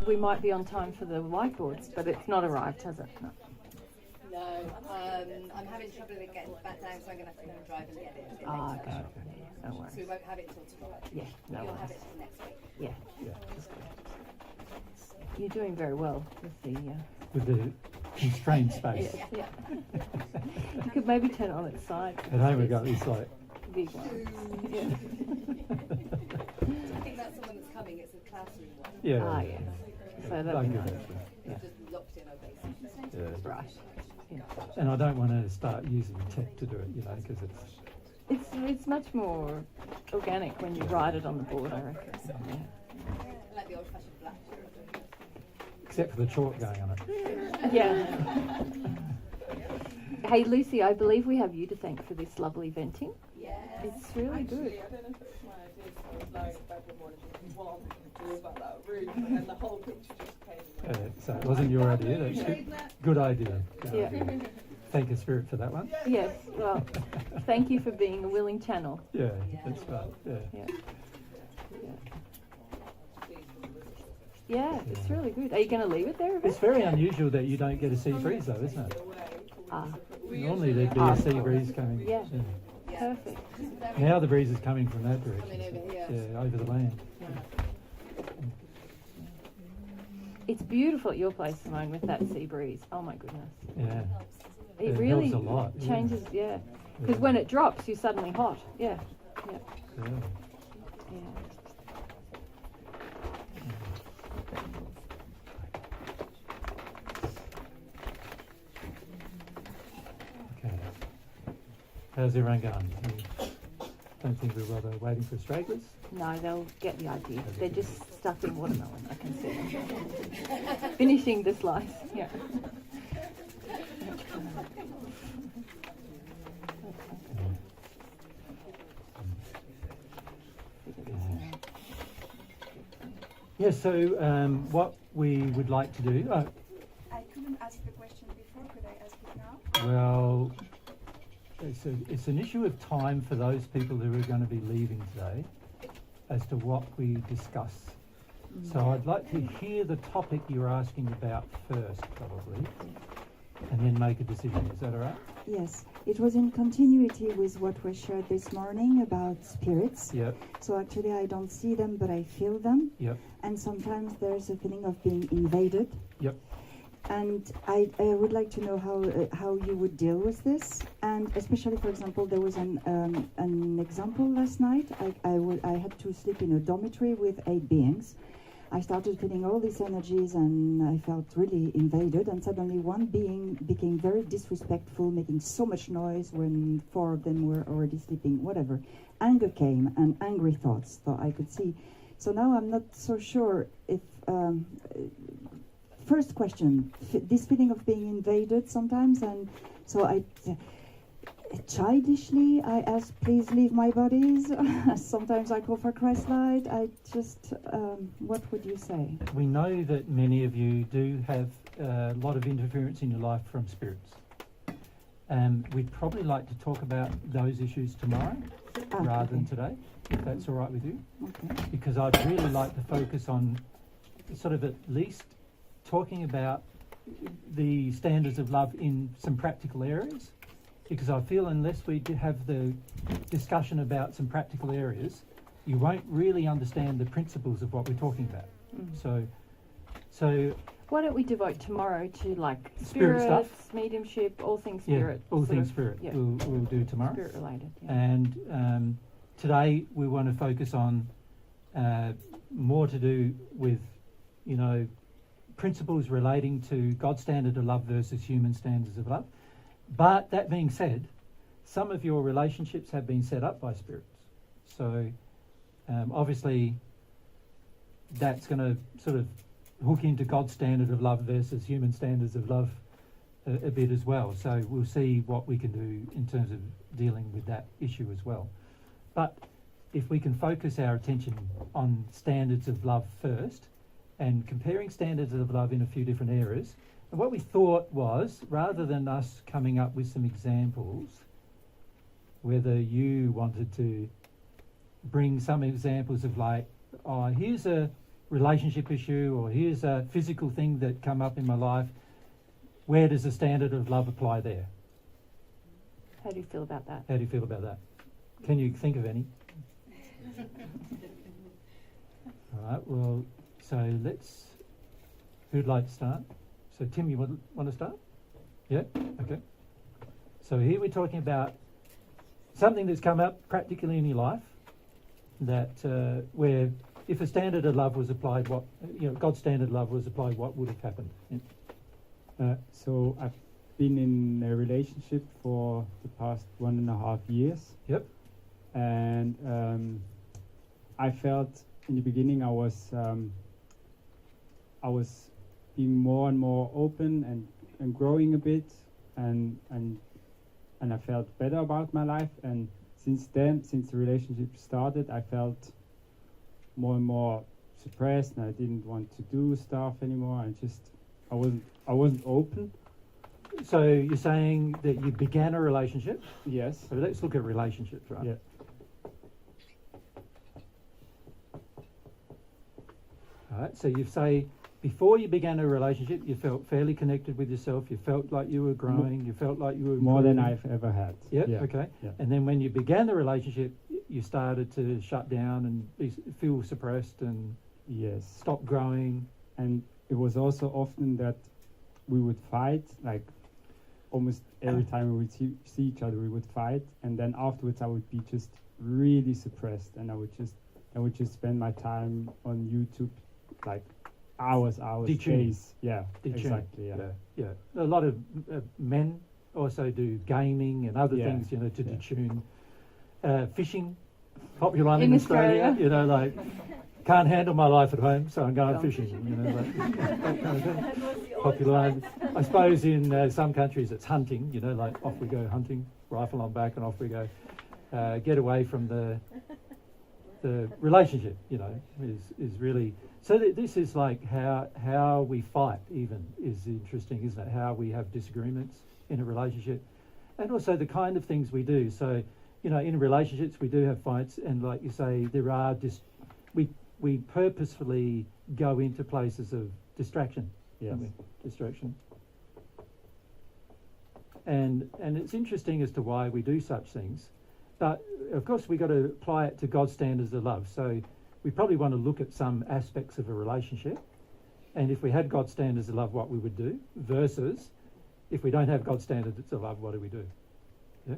we might be on time for the whiteboards, but it's not arrived, has it? No. No, I'm having trouble with getting back down, so I'm going to have to go and drive and get it a bit later. Okay. Yeah, no worries. So we won't have it till tomorrow. Yeah, no You'll worries. have it till next week. Yeah. You're doing very well with the constrained space. Yeah. You could maybe turn it on its side. At home we got this like big one. Yeah. I think that's the one that's coming. It's a classroom one. yeah. Yeah. So that'd be nice. Yeah. It's just locked in our basement. Yeah. Right. Yeah. And I don't want to start using tech to do it, because It's much more organic when you write it on the board, I reckon. Yeah. I like the old-fashioned black. except for the chalk going on it. Yeah. Hey Lucy, I believe we have you to thank for this lovely venting. Yes. It's really good. I don't know if it's my idea, so I was lying in bed one morning thinking, what am I going to do about that room? And then the whole picture just came. So it wasn't your idea, that's good. Good idea. Good Yeah. idea. Thank you, Spirit, for that one. Yes, well, thank you for being a willing channel. Yeah, that's right. Yeah. Yeah. Yeah, it's really good. Are you going to leave it there a bit? It's very unusual that you don't get a sea breeze, though, isn't it? Ah, Normally there'd be a sea breeze coming. yeah. Perfect. Now the breeze is coming from that direction. Coming over here. Yeah, over the land. It's beautiful at your place, Simone, with that sea breeze. Oh my goodness. Yeah. It It really helps a lot, yeah. changes, yeah. Because when it drops, you're suddenly hot. Yeah. Yeah. Yeah. Yeah. Okay. How's everyone going? Don't think we're rather waiting for stragglers? No, they'll get the idea. They're just stuffing watermelon. I can see them. Finishing the slice. Yeah. Yeah, so what we would like to do, I couldn't ask the question before, could I ask it now? well, it's an issue of time for those people who are going to be leaving today as to what we discuss. So I'd like to hear the topic you're asking about first, probably, and then make a decision. Is that all right? Yes, it was in continuity with what was shared this morning about spirits. Yep, So actually I don't see them, but I feel them. yep, And sometimes there's a feeling of being invaded. yep. And I would like to know how you would deal with this, and especially, for example, there was an example last night. I had to sleep in a dormitory with 8 beings. I started feeling all these energies, and I felt really invaded. And suddenly, one being became very disrespectful, making so much noise when 4 of them were already sleeping. Whatever, anger came and angry thoughts. So I could see. So now I'm not so sure if. First question, this feeling of being invaded sometimes, and so I childishly I ask, please leave my bodies. Sometimes I call for Christ light. I just, what would you say? We know that many of you do have a lot of interference in your life from spirits. We'd probably like to talk about those issues tomorrow rather than today, if that's all right with you. Okay. Because I'd really like to focus on sort of at least talking about the standards of love in some practical areas, because I feel unless we have the discussion about some practical areas, you won't really understand the principles of what we're talking about. So Why don't we devote tomorrow to like Spirit spirits, stuff? mediumship, all things yeah, spirit. all sort things of, spirit yeah, we'll do tomorrow. spirit related. Yeah. And today we want to focus on more to do with, principles relating to God's standard of love versus human standards of love. But that being said, some of your relationships have been set up by spirits. So obviously that's going to sort of hook into God's standard of love versus human standards of love a bit as well. So we'll see what we can do in terms of dealing with that issue as well. But if we can focus our attention on standards of love first, and comparing standards of love in a few different areas. And what we thought was, rather than us coming up with some examples, whether you wanted to bring some examples of like, oh, here's a relationship issue, or here's a physical thing that come up in my life. Where does the standard of love apply there? How do you feel about that? How do you feel about that? Can you think of any? All right, well, so who'd like to start? So Tim, you want to start? Yeah? Okay. So here we're talking about something that's come up practically in your life, that where if a standard of love was applied, God's standard of love was applied, what would have happened? Yeah. So I've been in a relationship for the past 1.5 years. Yep. And I felt in the beginning I was being more and more open and growing a bit, and I felt better about my life. And since then, since the relationship started, I felt more and more suppressed, and I didn't want to do stuff anymore. I wasn't open. So you're saying that you began a relationship? Yes. So let's look at relationships, right? Yeah. All right. So you say before you began a relationship, you felt fairly connected with yourself. You felt like you were growing. You felt like you were More than improving. I've ever had. Yep. Yeah. Okay. Yeah. And then when you began the relationship, you started to shut down and feel suppressed and Yes. stop growing. And it was also often that we would fight, like almost every time we would see each other, we would fight, and then afterwards I would be just really suppressed, and I would just spend my time on YouTube, like hours, Detuning. days. Yeah, Detuning. exactly. Yeah. Yeah. A lot of men also do gaming and other Yeah. things, to Yeah. detune. Fishing, popular one In in Australia. Australia. Like can't handle my life at home, so I'm going Gone fishing. Like, that kind of thing. Popular one. I suppose in some countries it's hunting. Like off we go hunting, rifle on back, and off we go. Get away from the relationship. Is really so. This is like how we fight. Even is interesting, isn't it? How we have disagreements in a relationship, and also the kind of things we do. So. In relationships we do have fights, and like you say, there are we purposefully go into places of distraction. Yes. don't we? Distraction. And it's interesting as to why we do such things, but of course we got to apply it to God's standards of love. So we probably want to look at some aspects of a relationship, and if we had God's standards of love, what we would do, versus if we don't have God's standards of love, what do we do? Yeah.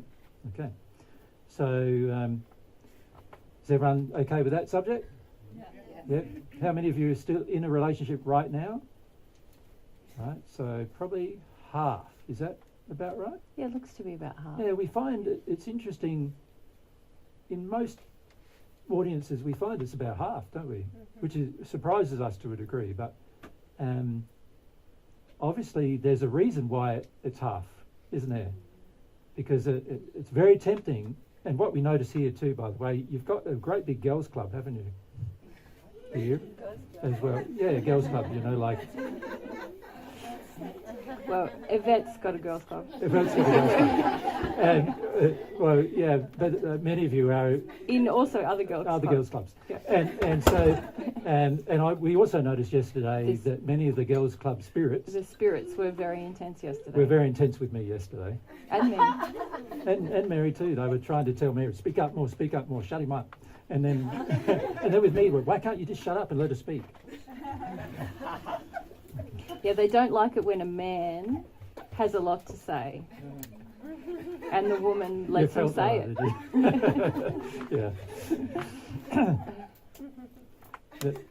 Okay. So, is everyone okay with that subject? Yeah. How many of you are still in a relationship right now? Right. So probably half. Is that about right? Yeah, it looks to be about half. Yeah. We find it's interesting. In most audiences, we find it's about half, don't we? Which surprises us to a degree. But obviously, there's a reason why it's half, isn't there? Because it's very tempting. And what we notice here too, by the way, you've got a great big girls' club, haven't you? Here as well. Yeah, girls' club. Like. Well, Yvette's got a girls' club. Yvette's got a girls' club. And well, yeah, but many of you are In also other girls' other girls' clubs. Yeah. And so we also noticed yesterday that many of the girls' club spirits The spirits were very intense yesterday. were very intense with me yesterday. And men. And Mary too. They were trying to tell Mary, speak up more, shut him up. And then with me, why can't you just shut up and let her speak? Yeah, they don't like it when a man has a lot to say. And the woman lets him felt say that, it. did you? Yeah.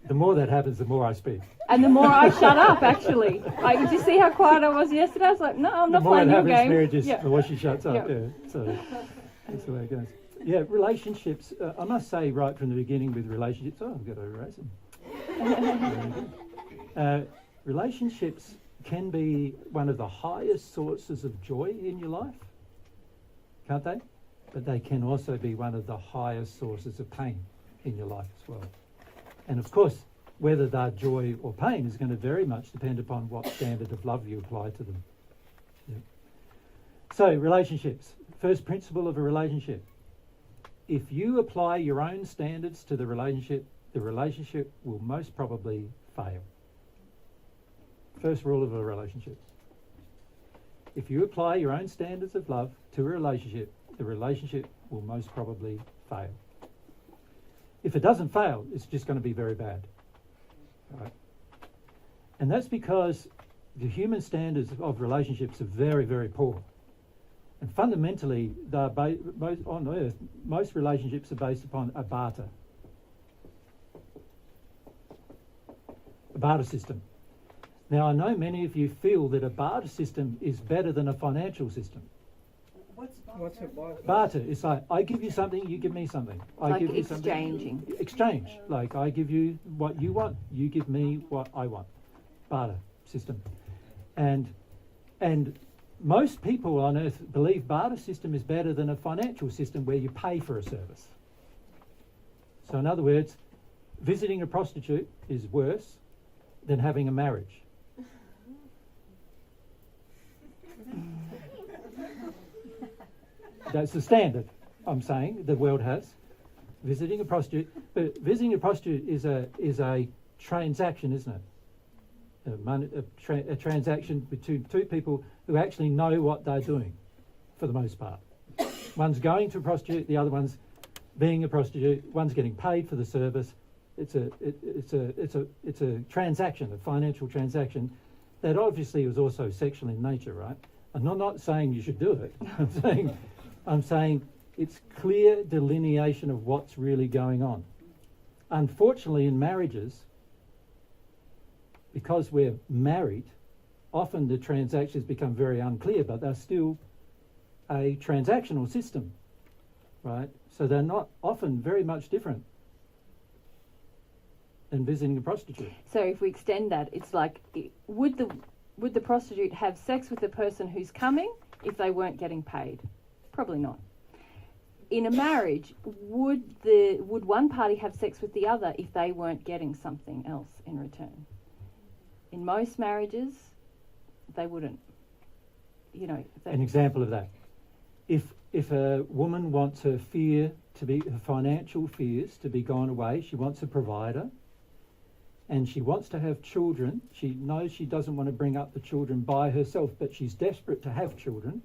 The more that happens, the more I speak. And the more I shut up, actually. Did you see how quiet I was yesterday? I was like, no, I'm not the more playing it your happens, game. Mary just, Yeah. the more she shuts up. Yeah. Yeah. So that's the way it goes. Yeah, relationships. I must say, right from the beginning with relationships. Oh, I've got to erase them. Relationships can be one of the highest sources of joy in your life, can't they? But they can also be one of the highest sources of pain in your life as well. And of course, whether they're joy or pain is going to very much depend upon what standard of love you apply to them. Yeah. So, relationships. First principle of a relationship. If you apply your own standards to the relationship, the relationship will most probably fail. First rule of a relationship. If you apply your own standards of love to a relationship, the relationship will most probably fail. If it doesn't fail, it's just going to be very bad. Right? And that's because the human standards of relationships are very, very poor. And fundamentally, on earth, most relationships are based upon a barter system. Now, I know many of you feel that a barter system is better than a financial system. What's a barter? Barter, it's like, I give you something, you give me something. I Like give you exchanging. something. Exchange. Like, I give you what you want, you give me what I want. Barter system. And most people on earth believe barter system is better than a financial system where you pay for a service. So in other words, visiting a prostitute is worse than having a marriage. That's the standard, I'm saying, the world has. Visiting a prostitute. But visiting a prostitute is a transaction, isn't it? A transaction between two people who actually know what they're doing, for the most part. One's going to a prostitute, the other one's being a prostitute. One's getting paid for the service. It's a transaction, a financial transaction that obviously is also sexual in nature, right? I'm not saying you should do it. I'm saying it's clear delineation of what's really going on. Unfortunately, in marriages, because we're married, often the transactions become very unclear, but they're still a transactional system, right? So they're not often very much different than visiting a prostitute. So if we extend that, it's like, would the prostitute have sex with the person who's coming if they weren't getting paid? Probably not. In a marriage, would one party have sex with the other if they weren't getting something else in return? In most marriages, they wouldn't. You know. An example of that: if a woman wants her financial fears to be gone away, she wants a provider, and she wants to have children. She knows she doesn't want to bring up the children by herself, but she's desperate to have children.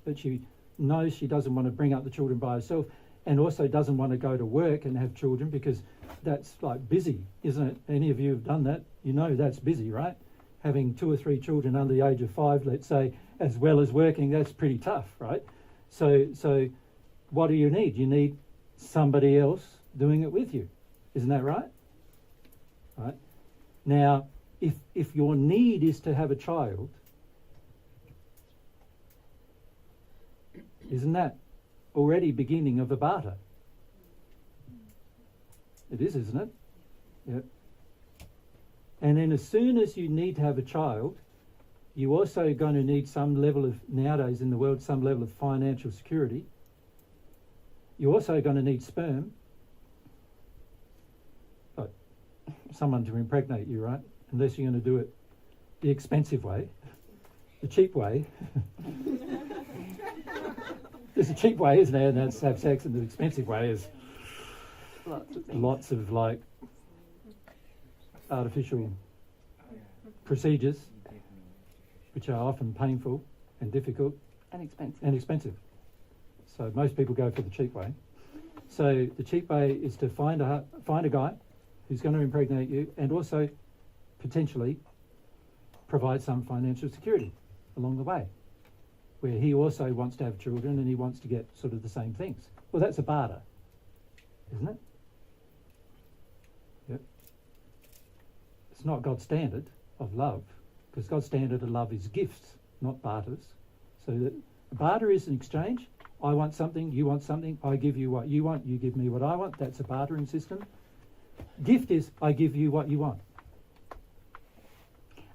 But she knows she doesn't want to bring up the children by herself, and also doesn't want to go to work and have children because that's like busy, isn't it? Any of you have done that? You know that's busy, right? Having 2 or 3 children under the age of 5, let's say, as well as working, that's pretty tough, right? So what do you need? You need somebody else doing it with you. Isn't that right? Right? Now, if your need is to have a child, isn't that already beginning of a barter? It is, isn't it? Yep. And then as soon as you need to have a child, you're also going to need some level of, nowadays in the world, some level of financial security. You're also going to need sperm. But someone to impregnate you, right? Unless you're going to do it the expensive way, the cheap way. There's a cheap way, isn't there? And that's to have sex, and the expensive way is lots of like artificial procedures, which are often painful and difficult And expensive. and expensive. So most people go for the cheap way. So the cheap way is to find a guy who's going to impregnate you, and also potentially provide some financial security along the way, where he also wants to have children and he wants to get sort of the same things. Well, that's a barter, isn't it? Yep. It's not God's standard of love, because God's standard of love is gifts, not barters. So that a barter is an exchange. I want something, you want something, I give you what you want, you give me what I want. That's a bartering system. Gift is I give you what you want.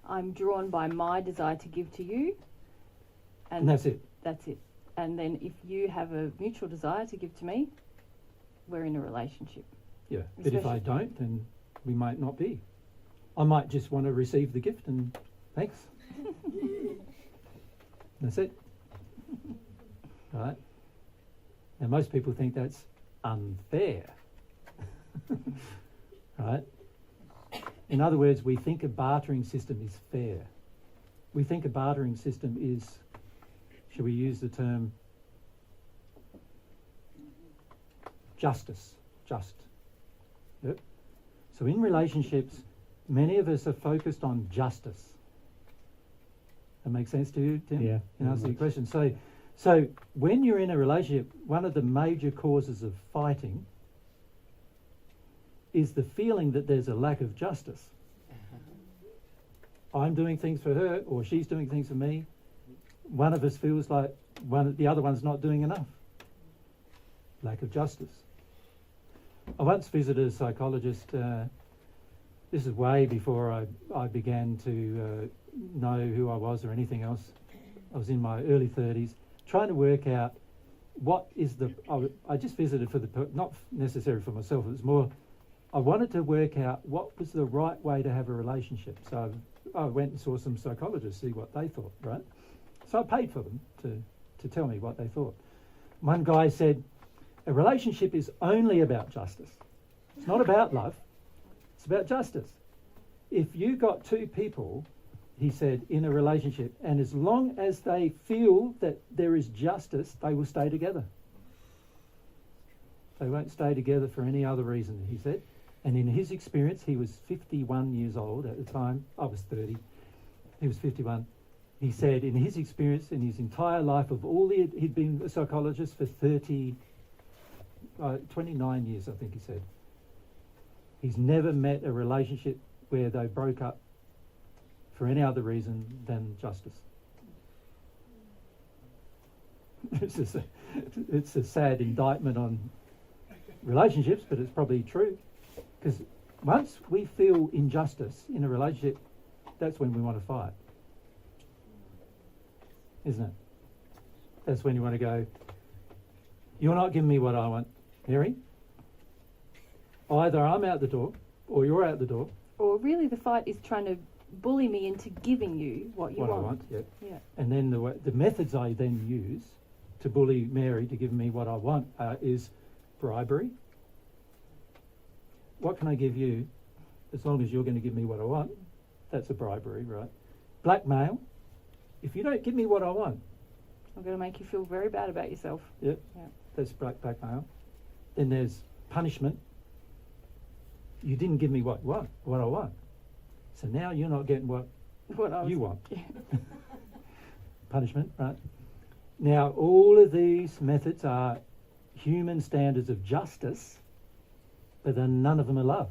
I'm drawn by my desire to give to you. And that's it. That's it. And then if you have a mutual desire to give to me, we're in a relationship. Yeah, but if I don't, then we might not be. I might just want to receive the gift and thanks. That's it. Right? And most people think that's unfair. right? In other words, we think a bartering system is fair. We think a bartering system is, shall we use the term, justice, just. Yep. So in relationships, many of us are focused on justice. That makes sense to you, Tim? Yeah, In answer to your very question. So when you're in a relationship, one of the major causes of fighting is the feeling that there's a lack of justice. I'm doing things for her, or she's doing things for me. One of us feels like the other one's not doing enough. Lack of justice. I once visited a psychologist. This is way before I began to know who I was or anything else. I was in my early 30s, trying to work out what is the. I just visited for not necessarily for myself. It was more. I wanted to work out what was the right way to have a relationship. So I went and saw some psychologists, see what they thought, right? So I paid for them to tell me what they thought. One guy said, a relationship is only about justice. It's not about love. It's about justice. If you got two people, he said, in a relationship, and as long as they feel that there is justice, they will stay together. They won't stay together for any other reason, he said. And in his experience, he was 51 years old at the time. I was 30. He was 51. He said in his experience, in his entire life of he'd been a psychologist for 29 years, I think he said. He's never met a relationship where they broke up for any other reason than justice. It's a sad indictment on relationships, but it's probably true. Because once we feel injustice in a relationship, that's when we want to fight. Isn't it? That's when you want to go, you're not giving me what I want, Mary. Either I'm out the door or you're out the door. Or really the fight is trying to bully me into giving you what you want. I want, yeah. Yeah. And then the methods I then use to bully Mary to give me what I want is bribery. What can I give you as long as you're going to give me what I want? That's a bribery, right? Blackmail. If you don't give me what I want, I'm going to make you feel very bad about yourself. yep, Yeah. that's blackmail. Then there's punishment. You didn't give me what I want. So now you're not getting what you want. Yeah. Punishment, right? Now, all of these methods are human standards of justice, but then none of them are love.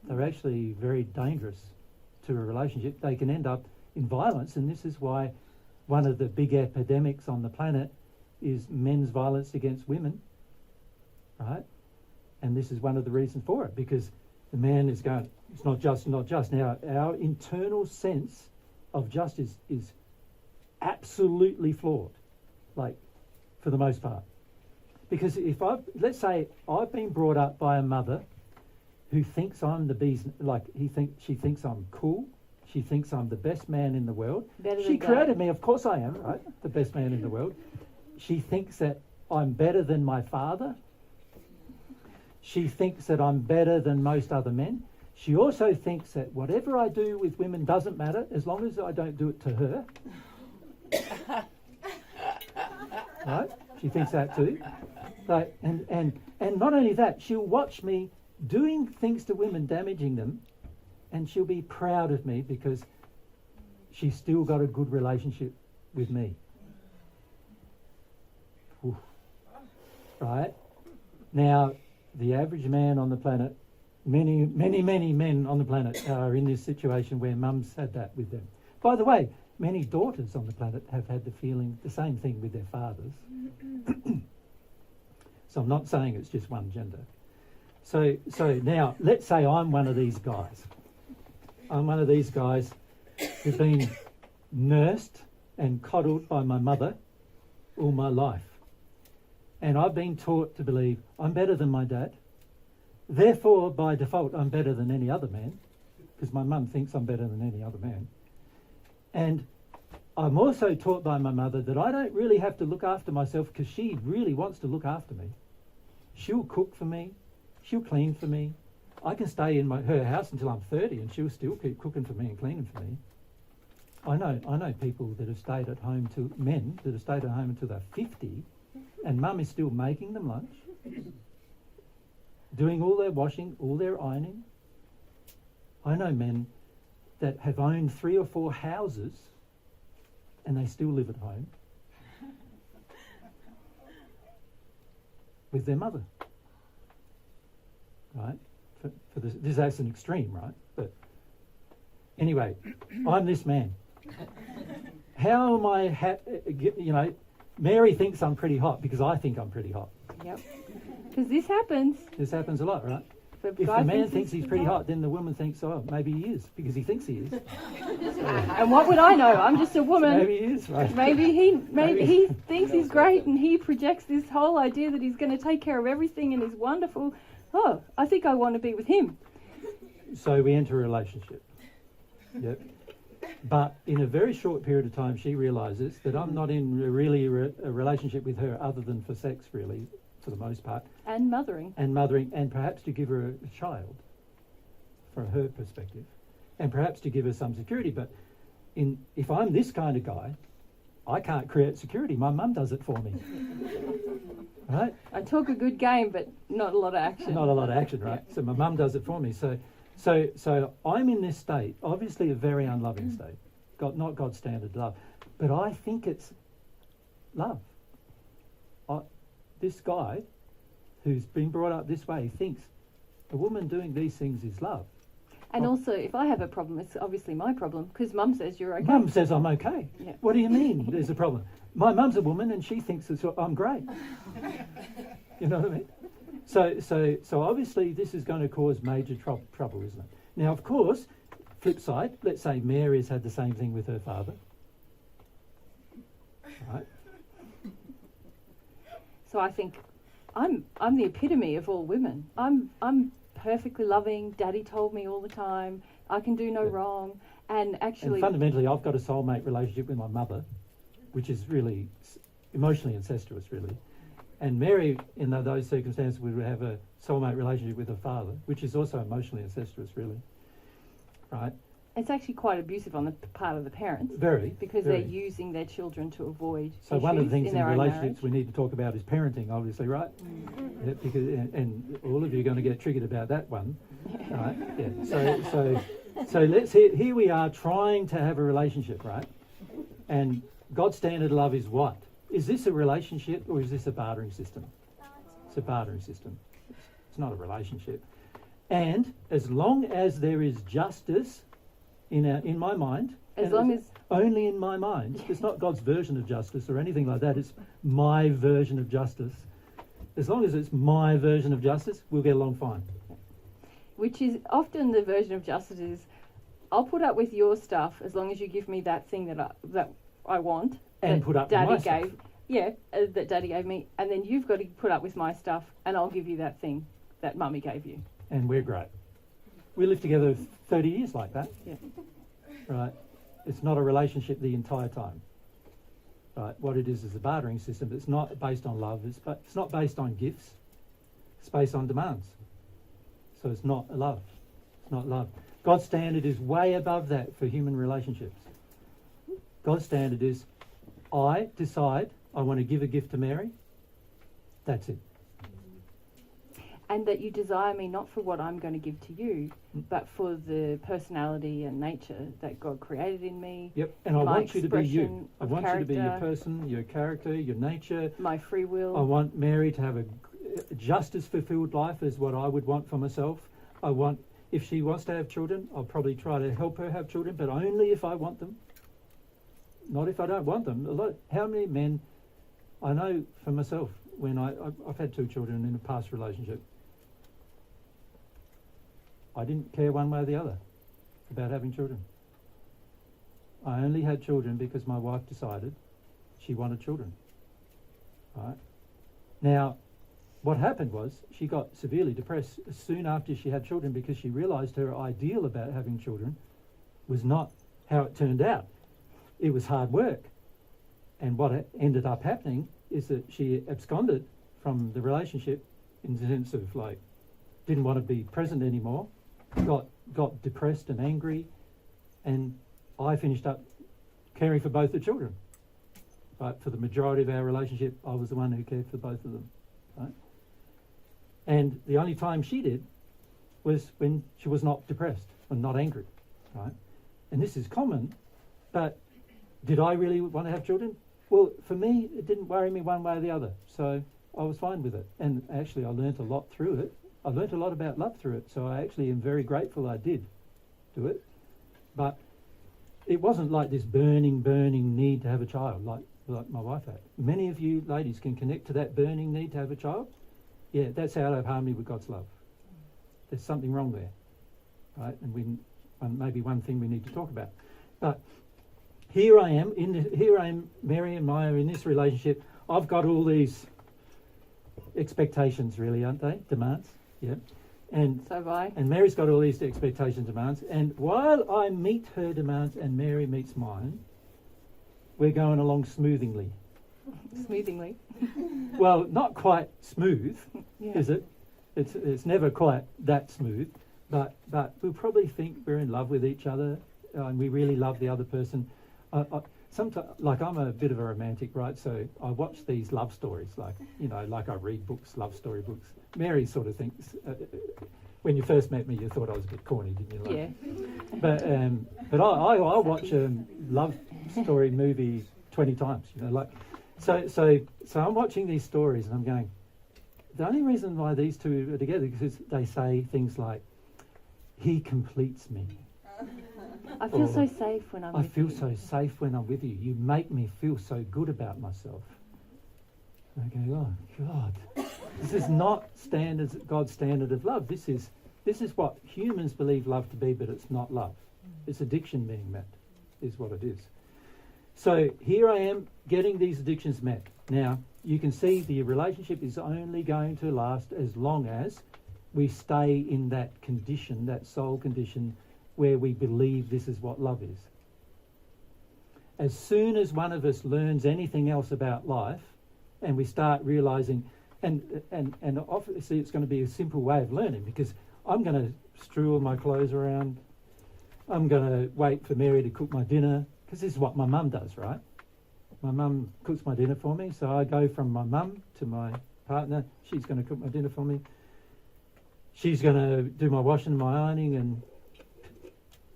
They're actually very dangerous to a relationship. They can end up in violence, and this is why one of the big epidemics on the planet is men's violence against women, right? And this is one of the reasons for it, because the man is going, it's not just. Now, our internal sense of justice is absolutely flawed, like, for the most part. Because let's say I've been brought up by a mother who thinks I'm the bee's, she thinks I'm cool, she thinks I'm the best man in the world. She created me, of course I am, right? The best man in the world. She thinks that I'm better than my father. She thinks that I'm better than most other men. She also thinks that whatever I do with women doesn't matter as long as I don't do it to her. Right? She thinks that too. Like, and not only that, she'll watch me doing things to women, damaging them, and she'll be proud of me because she's still got a good relationship with me. Oof. Right? Now, the average man on the planet, many men on the planet are in this situation where mums had that with them. By the way, many daughters on the planet have had the same thing with their fathers. So I'm not saying it's just one gender. So now, let's say I'm one of these guys. I'm one of these guys who've been nursed and coddled by my mother all my life. And I've been taught to believe I'm better than my dad. Therefore, by default, I'm better than any other man, because my mum thinks I'm better than any other man. And I'm also taught by my mother that I don't really have to look after myself because she really wants to look after me. She'll cook for me. She'll clean for me. I can stay in her house until I'm 30 and she'll still keep cooking for me and cleaning for me. I know people that have stayed at home men that have stayed at home until they're 50 and mum is still making them lunch, doing all their washing, all their ironing. I know men that have owned 3 or 4 houses and they still live at home with their mother. Right? This is an extreme, right? But anyway, I'm this man. How am I, Mary thinks I'm pretty hot because I think I'm pretty hot. Yep. Because this happens. This happens a lot, right? If the man thinks he's pretty hot, then the woman thinks, oh, maybe he is, because he thinks he is. And what would I know? I'm just a woman. Maybe he is, right? Maybe he thinks he's great and he projects this whole idea that he's going to take care of everything and is wonderful. Oh, I think I want to be with him. So we enter a relationship. Yep. But in a very short period of time, she realises that I'm not in a relationship with her other than for sex, really, for the most part. And mothering. And perhaps to give her a child, from her perspective. And perhaps to give her some security. But if I'm this kind of guy, I can't create security. My mum does it for me. Right? I talk a good game, but not a lot of action. Not a lot of action, right? So my mum does it for me. So I'm in this state, obviously a very unloving state, not God's standard love, but I think it's love. This guy who's been brought up this way thinks a woman doing these things is love. And also, if I have a problem, it's obviously my problem, because Mum says you're okay. Mum says I'm okay. Yeah. What do you mean there's a problem? My mum's a woman and she thinks I'm great. You know what I mean? So obviously this is going to cause major trouble, isn't it? Now, of course, flip side, let's say Mary's had the same thing with her father. Right? So I think I'm the epitome of all women. I'm perfectly loving. Daddy told me all the time I can do no wrong. And actually, and fundamentally, I've got a soulmate relationship with my mother, which is really emotionally incestuous, really. And Mary, in those circumstances, would have a soulmate relationship with her father, which is also emotionally incestuous, really. Right? it's actually quite abusive on the part of the parents. Very. Because very. they're using their children to avoid So one of the things in their own relationships marriage. we need to talk about is parenting, obviously, right? Yeah, because and all of you are going to get triggered about that one, right? Yeah. So let's here we are trying to have a relationship, right? And God's standard of love is what? Is this a relationship or is this a bartering system? It's a bartering system. It's not a relationship. And as long as there is justice in my mind, As long as only in my mind, it's not God's version of justice or anything like that, it's my version of justice. As long as it's my version of justice, we'll get along fine. which is often the version of justice is, I'll put up with your stuff as long as you give me that thing that I want. And that put up with Daddy my stuff. gave. Yeah, that Daddy gave me, and then you've got to put up with my stuff, and I'll give you that thing that Mummy gave you. And we're great. We lived together 30 years like that. Yeah. Right? It's not a relationship the entire time. Right? What it is a bartering system. It's not based on love. It's not based on gifts. It's based on demands. So it's not love. It's not love. God's standard is way above that for human relationships. God's standard is, I decide I want to give a gift to Mary. That's it. And that you desire me not for what I'm going to give to you, but for the personality and nature that God created in me. Yep. And I my want you to be you. expression I of want you to be your character. person, your character, your nature. My free will. I want Mary to have a justice fulfilled life is what I would want for myself. I want, if she wants to have children, I'll probably try to help her have children, but only if I want them. Not if I don't want them. How many men, I know for myself, when I've had 2 children in a past relationship, I didn't care one way or the other about having children. I only had children because my wife decided she wanted children. Right? Now, what happened was she got severely depressed soon after she had children because she realised her ideal about having children was not how it turned out. It was hard work. And what ended up happening is that she absconded from the relationship in the sense of like didn't want to be present anymore, got depressed and angry, and I finished up caring for both the children. But for the majority of our relationship, I was the one who cared for both of them. Right? And the only time she did was when she was not depressed and not angry. Right? And this is common, but did I really want to have children? Well, for me, it didn't worry me one way or the other. So I was fine with it. And actually, I learnt a lot through it. I learnt a lot about love through it. So I actually am very grateful I did do it. But it wasn't like this burning need to have a child like my wife had. Many of you ladies can connect to that burning need to have a child. Yeah, that's out of harmony with God's love. There's something wrong there. Right? And maybe one thing we need to talk about. But here I am, Mary and Maya in this relationship. I've got all these expectations, really, aren't they? Demands, yeah. And So have I. and Mary's got all these expectations, demands. And while I meet her demands and Mary meets mine, we're going along smoothingly. Smoothingly. Well, not quite smooth, Yeah. is it? It's never quite that smooth. But we'll probably think we're in love with each other and we really love the other person. Sometimes, like I'm a bit of a romantic, right? So I watch these love stories, like I read books, love story books. Mary sort of thinks, when you first met me, you thought I was a bit corny, didn't you? Like, Yeah. But I watch a love story movie 20 times, So I'm watching these stories and I'm going, the only reason why these two are together is because they say things like, he completes me. I feel Or, so safe when I'm I with feel you. so safe when I'm with you. You make me feel so good about myself. And I go, oh God, this is not God's standard of love. This is what humans believe love to be, but it's not love. It's addiction being met, is what it is. So here I am getting these addictions met. Now you can see the relationship is only going to last as long as we stay in that condition, that soul condition, where we believe this is what love is. As soon as one of us learns anything else about life, and we start realising, and obviously it's going to be a simple way of learning, because I'm going to strew all my clothes around, I'm going to wait for Mary to cook my dinner, because this is what my mum does, right? My mum cooks my dinner for me, so I go from my mum to my partner. She's going to cook my dinner for me. She's going to do my washing and my ironing and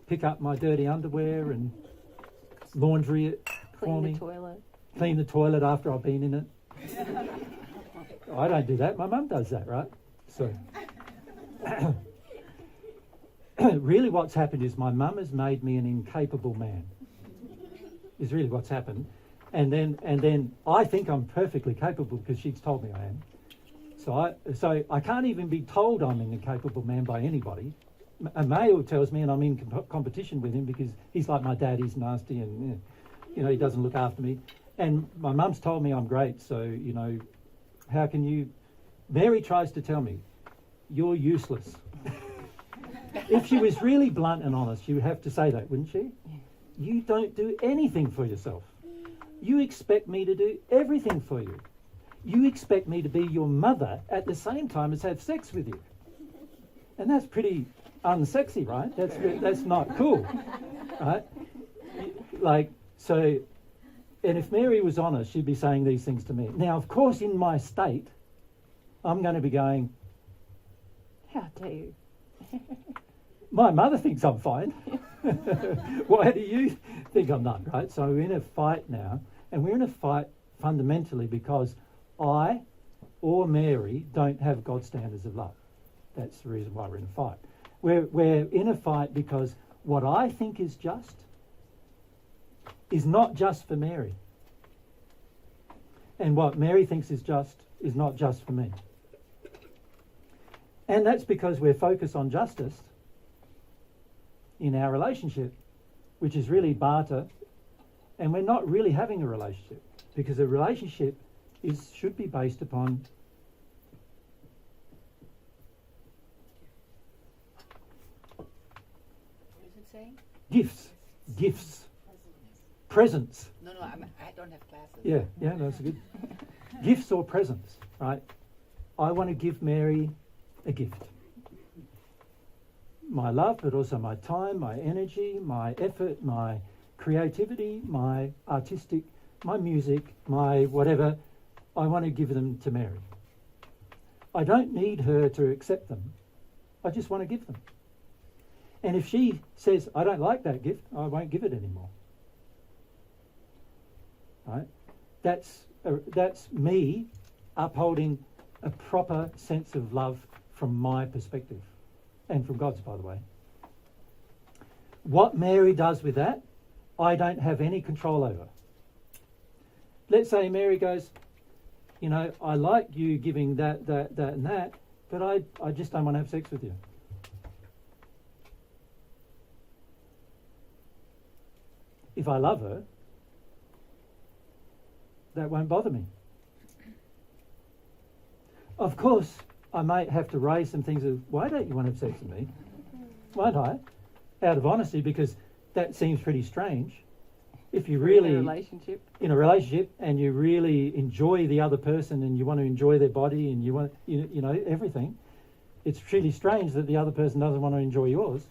pick up my dirty underwear and laundry it for Clean me. the toilet. Clean the toilet after I've been in it. I don't do that. My mum does that, right? So really what's happened is my mum has made me an incapable man. Is really what's happened. And then I think I'm perfectly capable because she's told me I am. So I can't even be told I'm an incapable man by anybody. A male tells me, and I'm in competition with him because he's like my dad. He's nasty, and he doesn't look after me. And my mum's told me I'm great. So how can you? Mary tries to tell me, you're useless. If she was really blunt and honest, she would have to say that, wouldn't she? You don't do anything for yourself. You expect me to do everything for you. You expect me to be your mother at the same time as have sex with you. And that's pretty unsexy, right? That's not cool, right? And if Mary was honest, she'd be saying these things to me. Now, of course, in my state, I'm going to be going, How dare you? my mother thinks I'm fine. Why do you think I'm not, right? So we're in a fight now, and we're in a fight fundamentally because I or Mary don't have God's standards of love. That's the reason why we're in a fight. We're in a fight because what I think is just is not just for Mary. And what Mary thinks is just is not just for me. And that's because we're focused on justice in our relationship, which is really barter, and we're not really having a relationship, because a relationship should be based upon What is it saying? gifts, presents. No, I don't have glasses. Yeah, that's good. Gifts or presents, right? I want to give Mary a gift. my love, but also my time, my energy, my effort, my creativity, my artistic, my music, my whatever, I want to give them to Mary. I don't need her to accept them. I just want to give them. And if she says, I don't like that gift, I won't give it anymore. Right? That's me upholding a proper sense of love from my perspective, and from God's, by the way. What Mary does with that, I don't have any control over. Let's say Mary goes, I like you giving that, and that, but I just don't want to have sex with you. If I love her, that won't bother me. Of course, I might have to raise some things of, why don't you want to have sex with me? Won't I? Out of honesty, because that seems pretty strange. If you really... In a relationship, and you really enjoy the other person, and you want to enjoy their body, and you want, everything, it's really strange that the other person doesn't want to enjoy yours.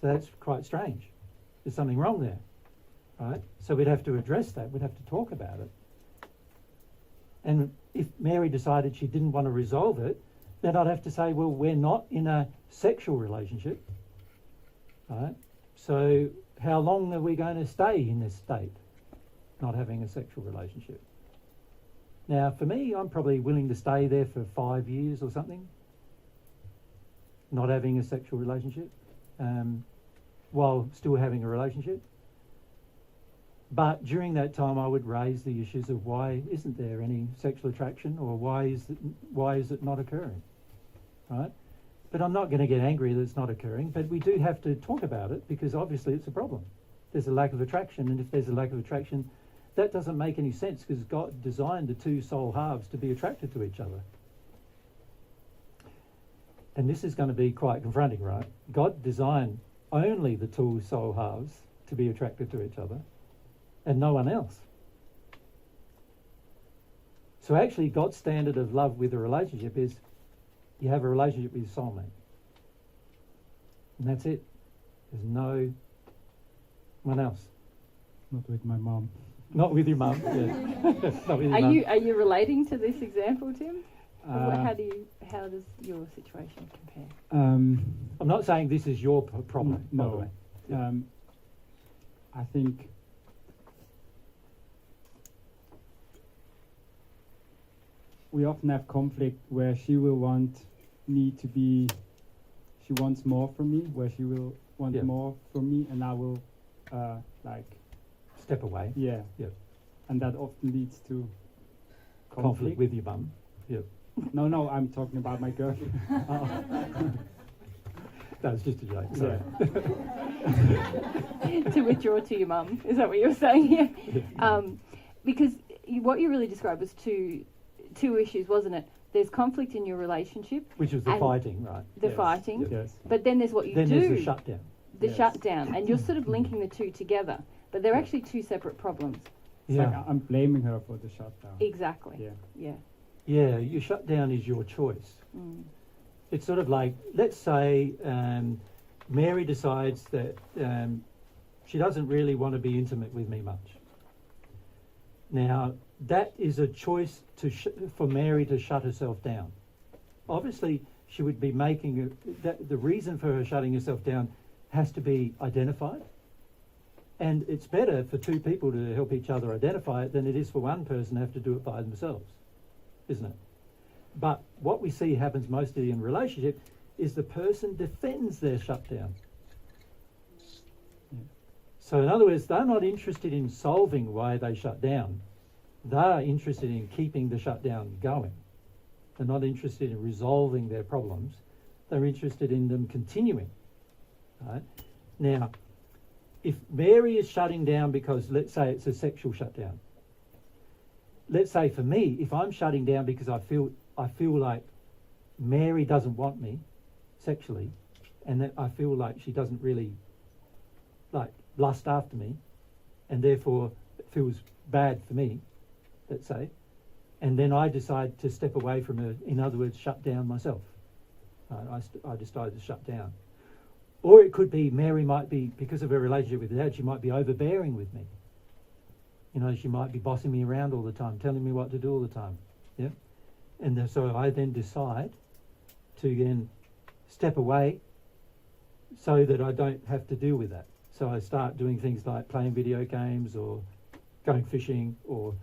So that's quite strange. There's something wrong there, right? So we'd have to address that. We'd have to talk about it. And if Mary decided she didn't want to resolve it, then I'd have to say, well, we're not in a sexual relationship, right? So how long are we going to stay in this state, not having a sexual relationship? Now, for me, I'm probably willing to stay there for 5 years or something, not having a sexual relationship, while still having a relationship. But during that time, I would raise the issues of why isn't there any sexual attraction, or why is it not occurring, right? But I'm not going to get angry that it's not occurring, but we do have to talk about it, because obviously it's a problem. There's a lack of attraction, and if there's a lack of attraction, that doesn't make any sense, because God designed the two soul halves to be attracted to each other. And this is going to be quite confronting, right? God designed only the two soul halves to be attracted to each other, and no one else. So actually, God's standard of love with a relationship is you have a relationship with your soulmate. And that's it. There's no one else. Not with my mom. Not with your mum, yeah. Not with your Are mum. you relating to this example, Tim? Or how does your situation compare? I'm not saying this is your problem, by the No. way. Yeah. I think we often have conflict where she will want me to be, she wants more from me, where she will want Yeah. more from me, and I will Step away. yeah. Yeah. And that often leads to Conflict with your mum. Yeah. No, I'm talking about my girlfriend. That was just a joke. Sorry. To withdraw to your mum, is that what you're saying here? Yeah. Because what you really described was two issues, wasn't it? There's conflict in your relationship, Which was the and fighting, right? the Yes. fighting, Yes. but then there's what you Then do, there's the shutdown. the Yes. shutdown, and you're sort of linking the two together, but they're actually two separate problems. It's like I'm blaming her for the shutdown. Exactly. Yeah. Yeah. Yeah, your shutdown is your choice. Mm. It's sort of like, let's say Mary decides that she doesn't really want to be intimate with me much. Now, that is a choice for Mary to shut herself down. Obviously, she would be making the reason for her shutting herself down has to be identified. And it's better for two people to help each other identify it than it is for one person to have to do it by themselves, isn't it? But what we see happens mostly in relationship is the person defends their shutdown. So in other words, they're not interested in solving why they shut down. They're interested in keeping the shutdown going. They're not interested in resolving their problems. They're interested in them continuing. Right? Now, if Mary is shutting down because, let's say it's a sexual shutdown. Let's say for me, if I'm shutting down because I feel like Mary doesn't want me sexually, and that I feel like she doesn't really lust after me, and therefore it feels bad for me, let's say, and then I decide to step away from her, in other words, shut down myself, I decided to shut down. Or it could be Mary might be, because of her relationship with her dad, she might be overbearing with me. You know, she might be bossing me around all the time, telling me what to do all the time. Yeah, and so I then decide to then step away so that I don't have to deal with that. So I start doing things like playing video games or going fishing or,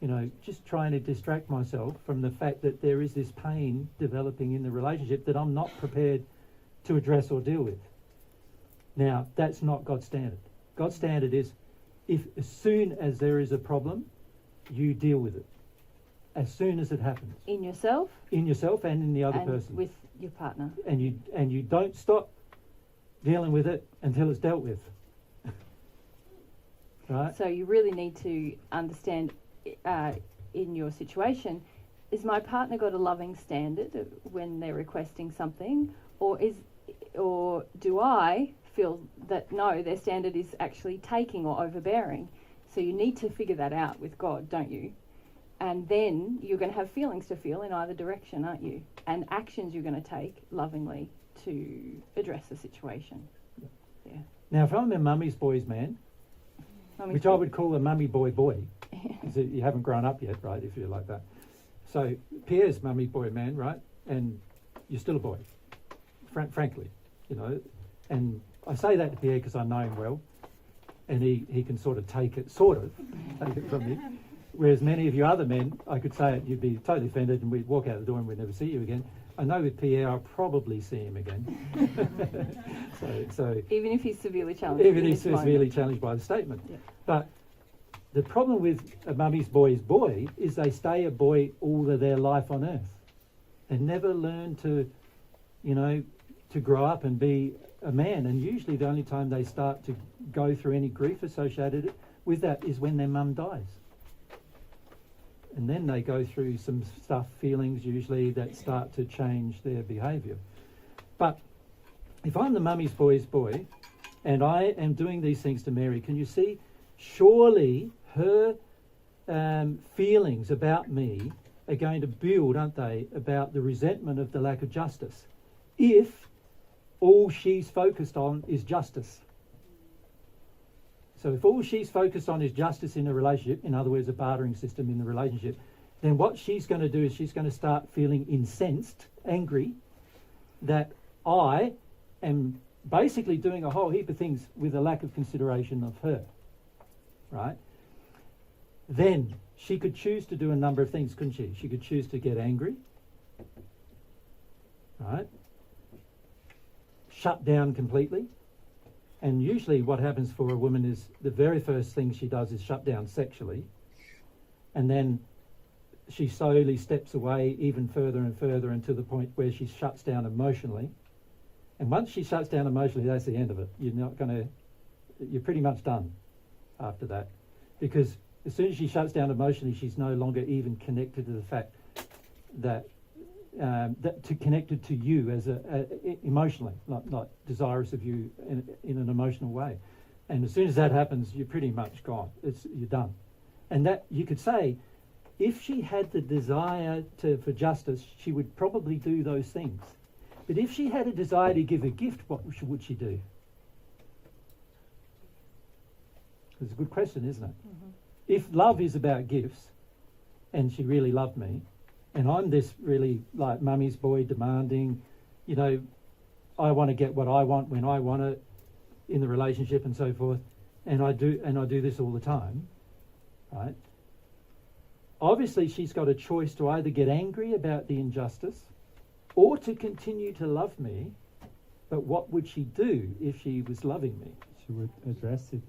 you know, just trying to distract myself from the fact that there is this pain developing in the relationship that I'm not prepared to address or deal with. Now, that's not God's standard. God's standard is if as soon as there is a problem, you deal with it. As soon as it happens. In yourself? In yourself and in the other and person. with your partner. And you don't stop dealing with it until it's dealt with. Right? So you really need to understand in your situation, is my partner got a loving standard when they're requesting something, or do I feel that no, their standard is actually taking or overbearing? So you need to figure that out with God, don't you? And then you're going to have feelings to feel in either direction, aren't you? And actions you're going to take lovingly to address the situation. Yeah. Now, if I'm a mummy's boy's man, which I would call a mummy boy, because you haven't grown up yet, right, if you're like that. So Pierre's mummy boy man, right, and you're still a boy, frankly, you know. And I say that to Pierre because I know him well, and he can sort of take it from me. Whereas many of you other men, I could say it, you'd be totally offended and we'd walk out the door and we'd never see you again. I know with Pierre, I'll probably see him again. so even if he's severely challenged. Even if he's severely challenged by the statement. Yeah. But the problem with a mummy's boy's boy is they stay a boy all of their life on earth. They never learn to, you know, to grow up and be a man. And usually the only time they start to go through any grief associated with that is when their mum dies. And then they go through some feelings usually that start to change their behaviour. But if I'm the mummy's boy's boy and I am doing these things to Mary, can you see? Surely her feelings about me are going to build, aren't they, about the resentment of the lack of justice, if all she's focused on is justice. So if all she's focused on is justice in a relationship, in other words, a bartering system in the relationship, then what she's going to do is she's going to start feeling incensed, angry, that I am basically doing a whole heap of things with a lack of consideration of her, right? Then she could choose to do a number of things, couldn't she? She could choose to get angry, right? Shut down completely. And usually what happens for a woman is the very first thing she does is shut down sexually, and then she slowly steps away even further and further until the point where she shuts down emotionally. And once she shuts down emotionally, that's the end of it. You're pretty much done after that. Because as soon as she shuts down emotionally, she's no longer even connected to the fact that connected to you as emotionally, not desirous of you in an emotional way. And as soon as that happens, you're pretty much gone. You're done. And that you could say, if she had the desire for justice, she would probably do those things. But if she had a desire to give a gift, what would she do? It's a good question, isn't it? Mm-hmm. If love is about gifts, and she really loved me, and I'm this really like mummy's boy, demanding, you know, I want to get what I want when I want it in the relationship and so forth, and I do this all the time, right? Obviously, she's got a choice to either get angry about the injustice or to continue to love me. But what would she do if she was loving me? She would address it.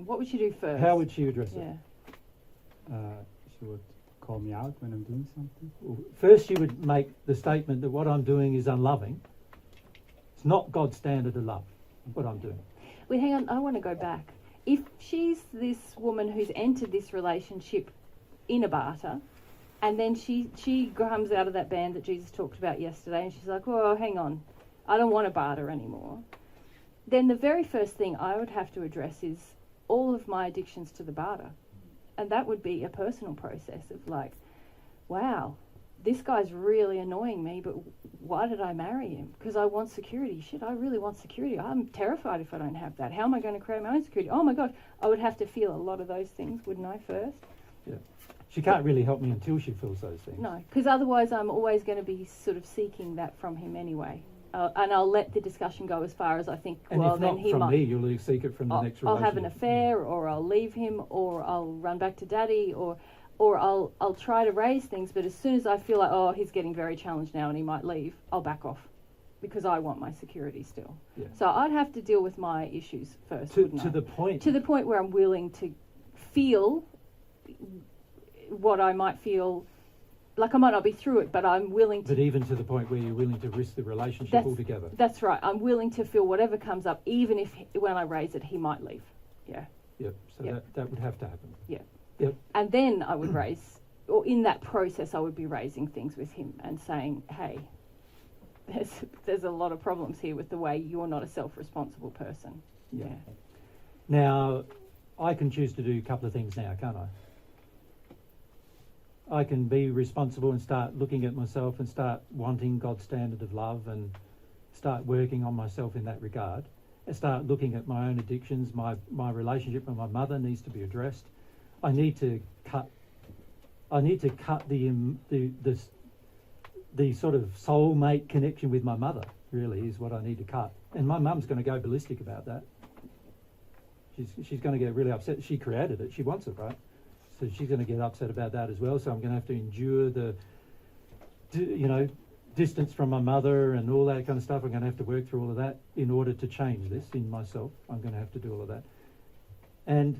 What would she do first? How would she address it? She would call me out when I'm doing something. Well, first, she would make the statement that what I'm doing is unloving. It's not God's standard of love, what I'm doing. Wait, hang on. I want to go back. If she's this woman who's entered this relationship in a barter, and then she comes out of that band that Jesus talked about yesterday, and she's like, oh, hang on, I don't want to barter anymore. Then the very first thing I would have to address is all of my addictions to the barter. And that would be a personal process of like, wow, this guy's really annoying me, but why did I marry him? Because I want security. Shit, I really want security. I'm terrified if I don't have that. How am I going to create my own security? Oh my gosh, I would have to feel a lot of those things, wouldn't I, first? Yeah. She can't really help me until she feels those things. No, because otherwise I'm always going to be sort of seeking that from him anyway. And I'll let the discussion go as far as I think, And well, if then not he from might... me, you'll seek it from the next I'll relationship. have an affair, or I'll leave him, or I'll run back to daddy, or I'll try to raise things, but as soon as I feel like, oh, he's getting very challenged now and he might leave, I'll back off because I want my security still. Yeah. So I'd have to deal with my issues first, wouldn't I? To the point. To the point where I'm willing to feel what I might feel, like I might not be through it, but I'm willing to... But even to the point where you're willing to risk the relationship altogether. That's right. I'm willing to feel whatever comes up, even if when I raise it, he might leave. Yeah. Yep. So Yep. that would have to happen. Yeah. Yep. And then I would raise, or in that process, I would be raising things with him and saying, hey, there's a lot of problems here with the way you're not a self-responsible person. Yeah. Now, I can choose to do a couple of things now, can't I? I can be responsible and start looking at myself and start wanting God's standard of love and start working on myself in that regard. And start looking at my own addictions. My relationship with my mother needs to be addressed. I need to cut the sort of soulmate connection with my mother, really, is what I need to cut. And my mum's going to go ballistic about that. She's going to get really upset. She created it. She wants it, right? So she's going to get upset about that as well. So I'm going to have to endure the distance from my mother and all that kind of stuff. I'm going to have to work through all of that in order to change this in myself. I'm going to have to do all of that. And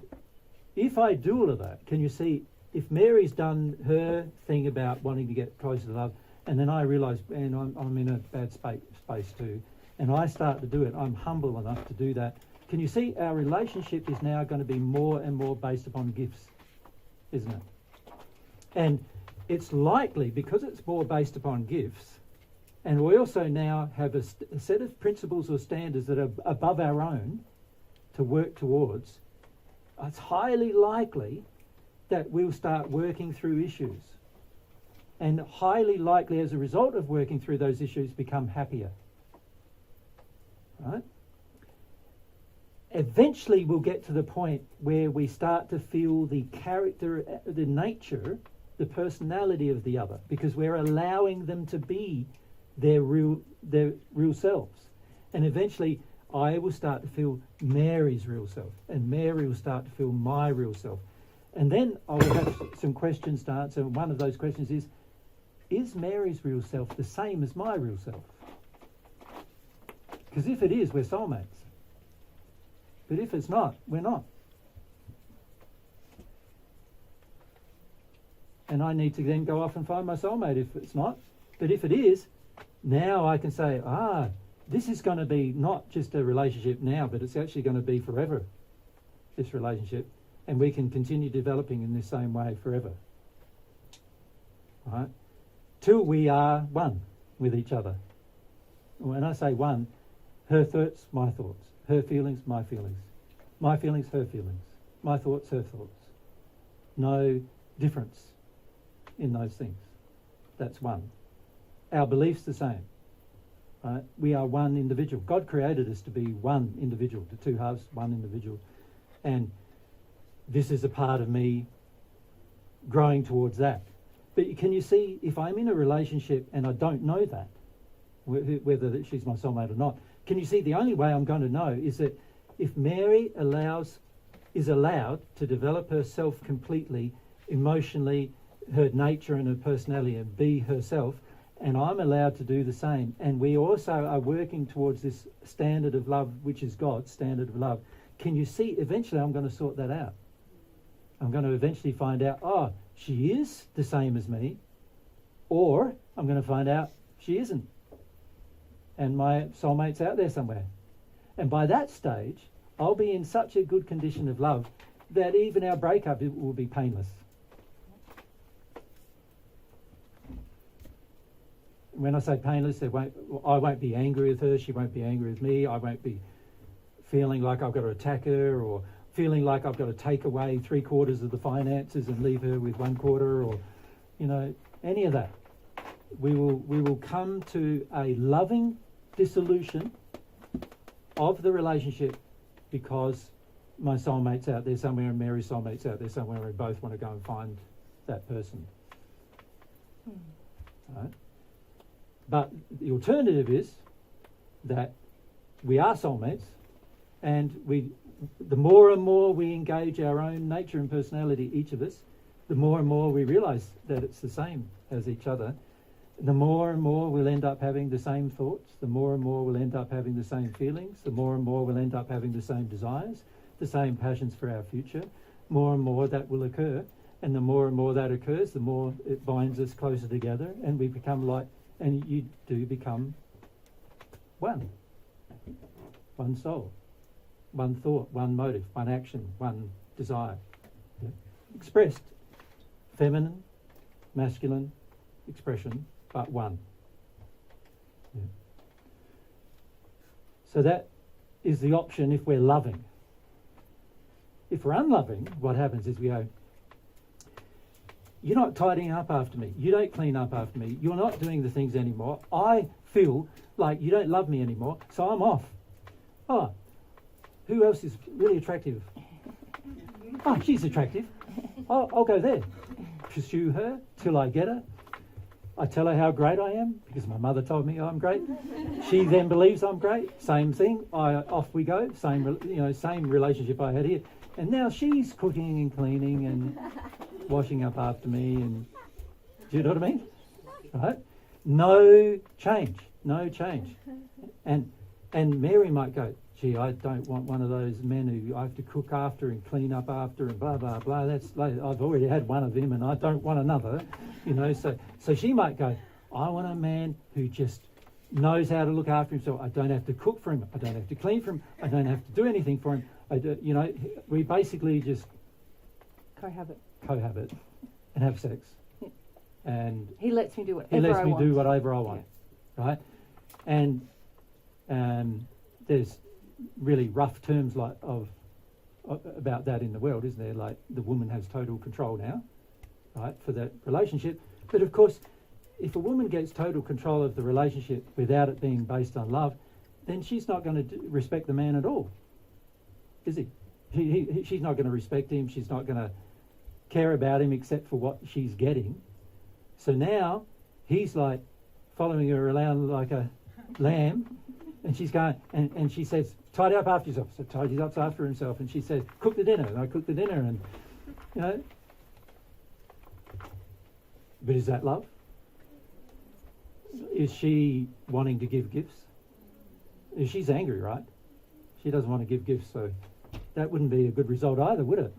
if I do all of that, can you see, if Mary's done her thing about wanting to get closer to love, and then I realise, and I'm in a bad space too, and I start to do it, I'm humble enough to do that. Can you see our relationship is now going to be more and more based upon gifts, isn't it? And it's likely, because it's more based upon gifts, and we also now have a set of principles or standards that are above our own to work towards, it's highly likely that we'll start working through issues. And highly likely, as a result of working through those issues, become happier. Right? Eventually we'll get to the point where we start to feel the character, the nature, the personality of the other, because we're allowing them to be their real selves. And eventually I will start to feel Mary's real self, and Mary will start to feel my real self. And then I will have some questions to answer. And one of those questions is Mary's real self the same as my real self? Because if it is, we're soulmates. But if it's not, we're not. And I need to then go off and find my soulmate if it's not. But if it is, now I can say, this is going to be not just a relationship now, but it's actually going to be forever, this relationship. And we can continue developing in the same way forever. Right? Till we are one with each other. When I say one, her thoughts, my thoughts. Her feelings, my feelings. My feelings, her feelings. My thoughts, her thoughts. No difference in those things. That's one. Our belief's the same. Right? We are one individual. God created us to be one individual, the two halves, one individual. And this is a part of me growing towards that. But can you see, if I'm in a relationship and I don't know that, whether she's my soulmate or not, can you see the only way I'm going to know is that if Mary is allowed to develop herself completely, emotionally, her nature and her personality, and be herself, and I'm allowed to do the same, and we also are working towards this standard of love, which is God's standard of love, can you see eventually I'm going to sort that out? I'm going to eventually find out, she is the same as me, or I'm going to find out she isn't. And my soulmate's out there somewhere. And by that stage, I'll be in such a good condition of love that even our breakup will be painless. When I say painless, I won't be angry with her, she won't be angry with me, I won't be feeling like I've got to attack her, or feeling like I've got to take away 3/4 of the finances and leave her with 1/4, or, any of that. we will come to a loving dissolution of the relationship because my soulmate's out there somewhere and Mary's soulmate's out there somewhere and we both want to go and find that person. Right? But the alternative is that we are soulmates, and the more and more we engage our own nature and personality, each of us, the more and more we realise that it's the same as each other. The more and more we'll end up having the same thoughts, the more and more we'll end up having the same feelings, the more and more we'll end up having the same desires, the same passions for our future. More and more that will occur, and the more and more that occurs, the more it binds us closer together, and we become like, and you do become one. One soul, one thought, one motive, one action, one desire. Yeah. Expressed, feminine, masculine expression, but one. Yeah. So that is the option if we're loving. If we're unloving, what happens is we go, you're not tidying up after me. You don't clean up after me. You're not doing the things anymore. I feel like you don't love me anymore, so I'm off. Oh, who else is really attractive? Oh, she's attractive. I'll go there. Pursue her till I get her. I tell her how great I am because my mother told me I'm great. She then believes I'm great. Same thing. Off we go. Same relationship I had here. And now she's cooking and cleaning and washing up after me. And do you know what I mean? Right? No change. And Mary might go, gee, I don't want one of those men who I have to cook after and clean up after and blah, blah, blah. I've already had one of them and I don't want another, So she might go, I want a man who just knows how to look after himself. I don't have to cook for him. I don't have to clean for him. I don't have to do anything for him. We basically just Cohabit. And have sex. Yeah. And he lets me do whatever he lets I me want. do whatever I want, right? And there's really rough terms about that in the world, isn't there? Like the woman has total control now, right, for that relationship. But of course, if a woman gets total control of the relationship without it being based on love, then she's not going to respect the man at all, is he? She's not going to respect him. She's not going to care about him except for what she's getting. So now he's like following her around like a lamb, and she's going, and she says, tidy up after yourself. So tidies up after himself, and she says, cook the dinner. And I cook the dinner, and But is that love? Is she wanting to give gifts? She's angry, right? She doesn't want to give gifts, so that wouldn't be a good result either, would it?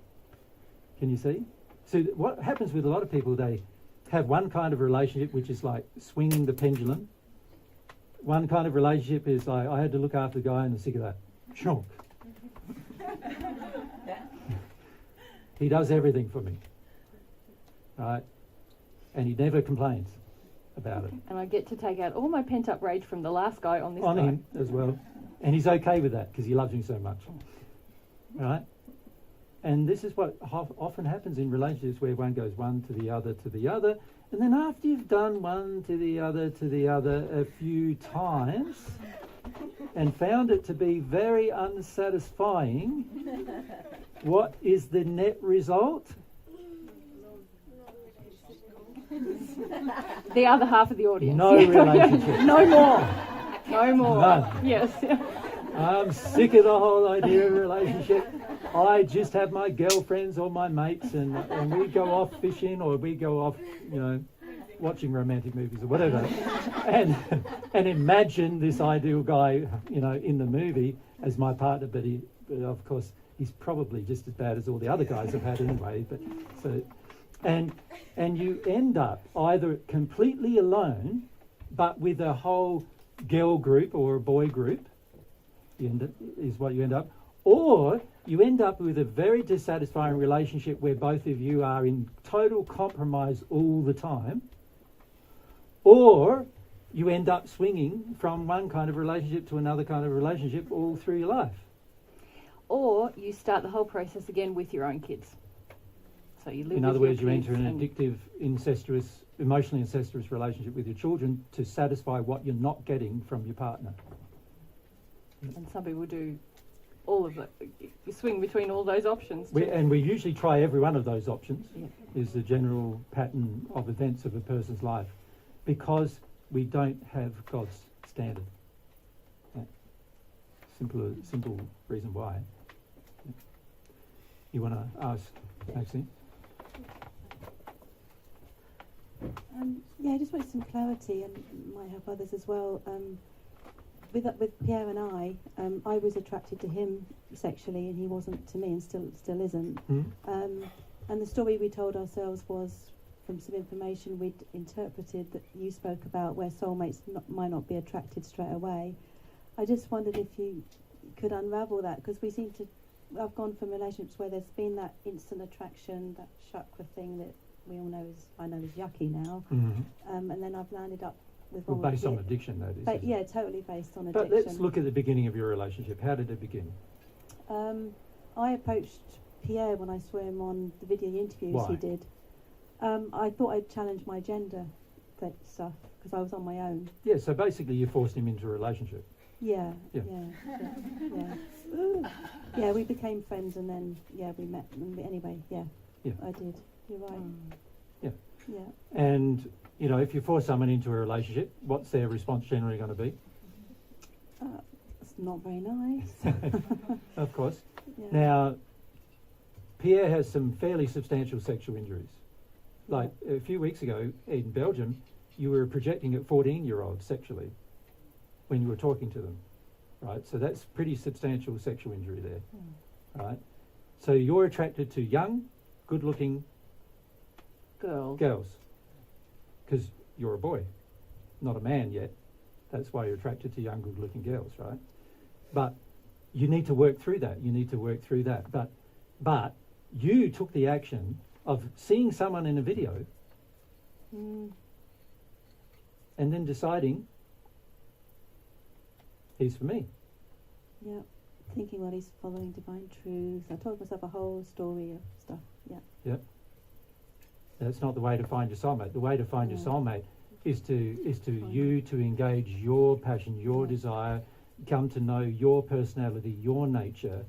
Can you see? So what happens with a lot of people, they have one kind of relationship which is like swinging the pendulum. One kind of relationship is like, I had to look after the guy and I'm sick of that. Shonk. He does everything for me. Right? And he never complains about it. And I get to take out all my pent-up rage from the last guy on this On guy. him as well. And he's okay with that because he loves him so much. Right? And this is what often happens in relationships where one goes one to the other, and then after you've done one to the other a few times and found it to be very unsatisfying, what is the net result? The other half of the audience. No relationship. No more. No more. None. Yes. I'm sick of the whole idea of a relationship. I just have my girlfriends or my mates and we go off fishing or we go off, watching romantic movies or whatever. And imagine this ideal guy, in the movie as my partner, but of course he's probably just as bad as all the other guys I've had anyway. And you end up either completely alone, but with a whole girl group or a boy group, is what you end up, or you end up with a very dissatisfying relationship where both of you are in total compromise all the time, or you end up swinging from one kind of relationship to another kind of relationship all through your life. Or you start the whole process again with your own kids. So you live In with other your words, you kids enter an and- addictive, incestuous emotionally incestuous relationship with your children to satisfy what you're not getting from your partner. And some people do all of it. You swing between all those options. And we usually try every one of those options, Yeah. is the general pattern of events of a person's life, because we don't have God's standard. Yeah. Simple reason why. Yeah. You want to ask, Maxine? Yeah, I just wanted some clarity, and might help others as well. With Pierre and I was attracted to him sexually, and he wasn't to me, and still isn't. And the story we told ourselves was from some information we'd interpreted that you spoke about, where soulmates might not be attracted straight away. I just wondered if you could unravel that, because we seem to. I've gone from relationships where there's been that instant attraction, that chakra thing that we all know is yucky now, and then I've landed up with Well, one based with on addiction, that is. But isn't yeah, it? totally based on But addiction. let's look at the beginning of your relationship. How did it begin? I approached Pierre when I saw him on the video interviews Why? he did. I thought I'd challenge my gender stuff because I was on my own. Yeah, so basically you forced him into a relationship. Yeah. Yeah, we became friends, and then we met. And anyway, yeah, I did. You're right. Yeah. Yeah. And, you know, if you force someone into a relationship, what's their response generally going to be? It's not very nice. Of course. Yeah. Now, Pierre has some fairly substantial sexual injuries. Like a few weeks ago in Belgium, you were projecting at 14-year-olds sexually when you were talking to them, right? So that's pretty substantial sexual injury there, right? So you're attracted to young, good-looking girls because you're a boy, not a man yet. That's why you're attracted to young, good-looking girls, right? But you need to work through that. But you took the action of seeing someone in a video and then deciding, he's for me. Yeah. Thinking, well, he's following divine truth. I told myself a whole story of stuff. Yeah. Yep. That's not the way to find your soulmate. The way to find your soulmate is to engage your passion, your desire, come to know your personality, your nature,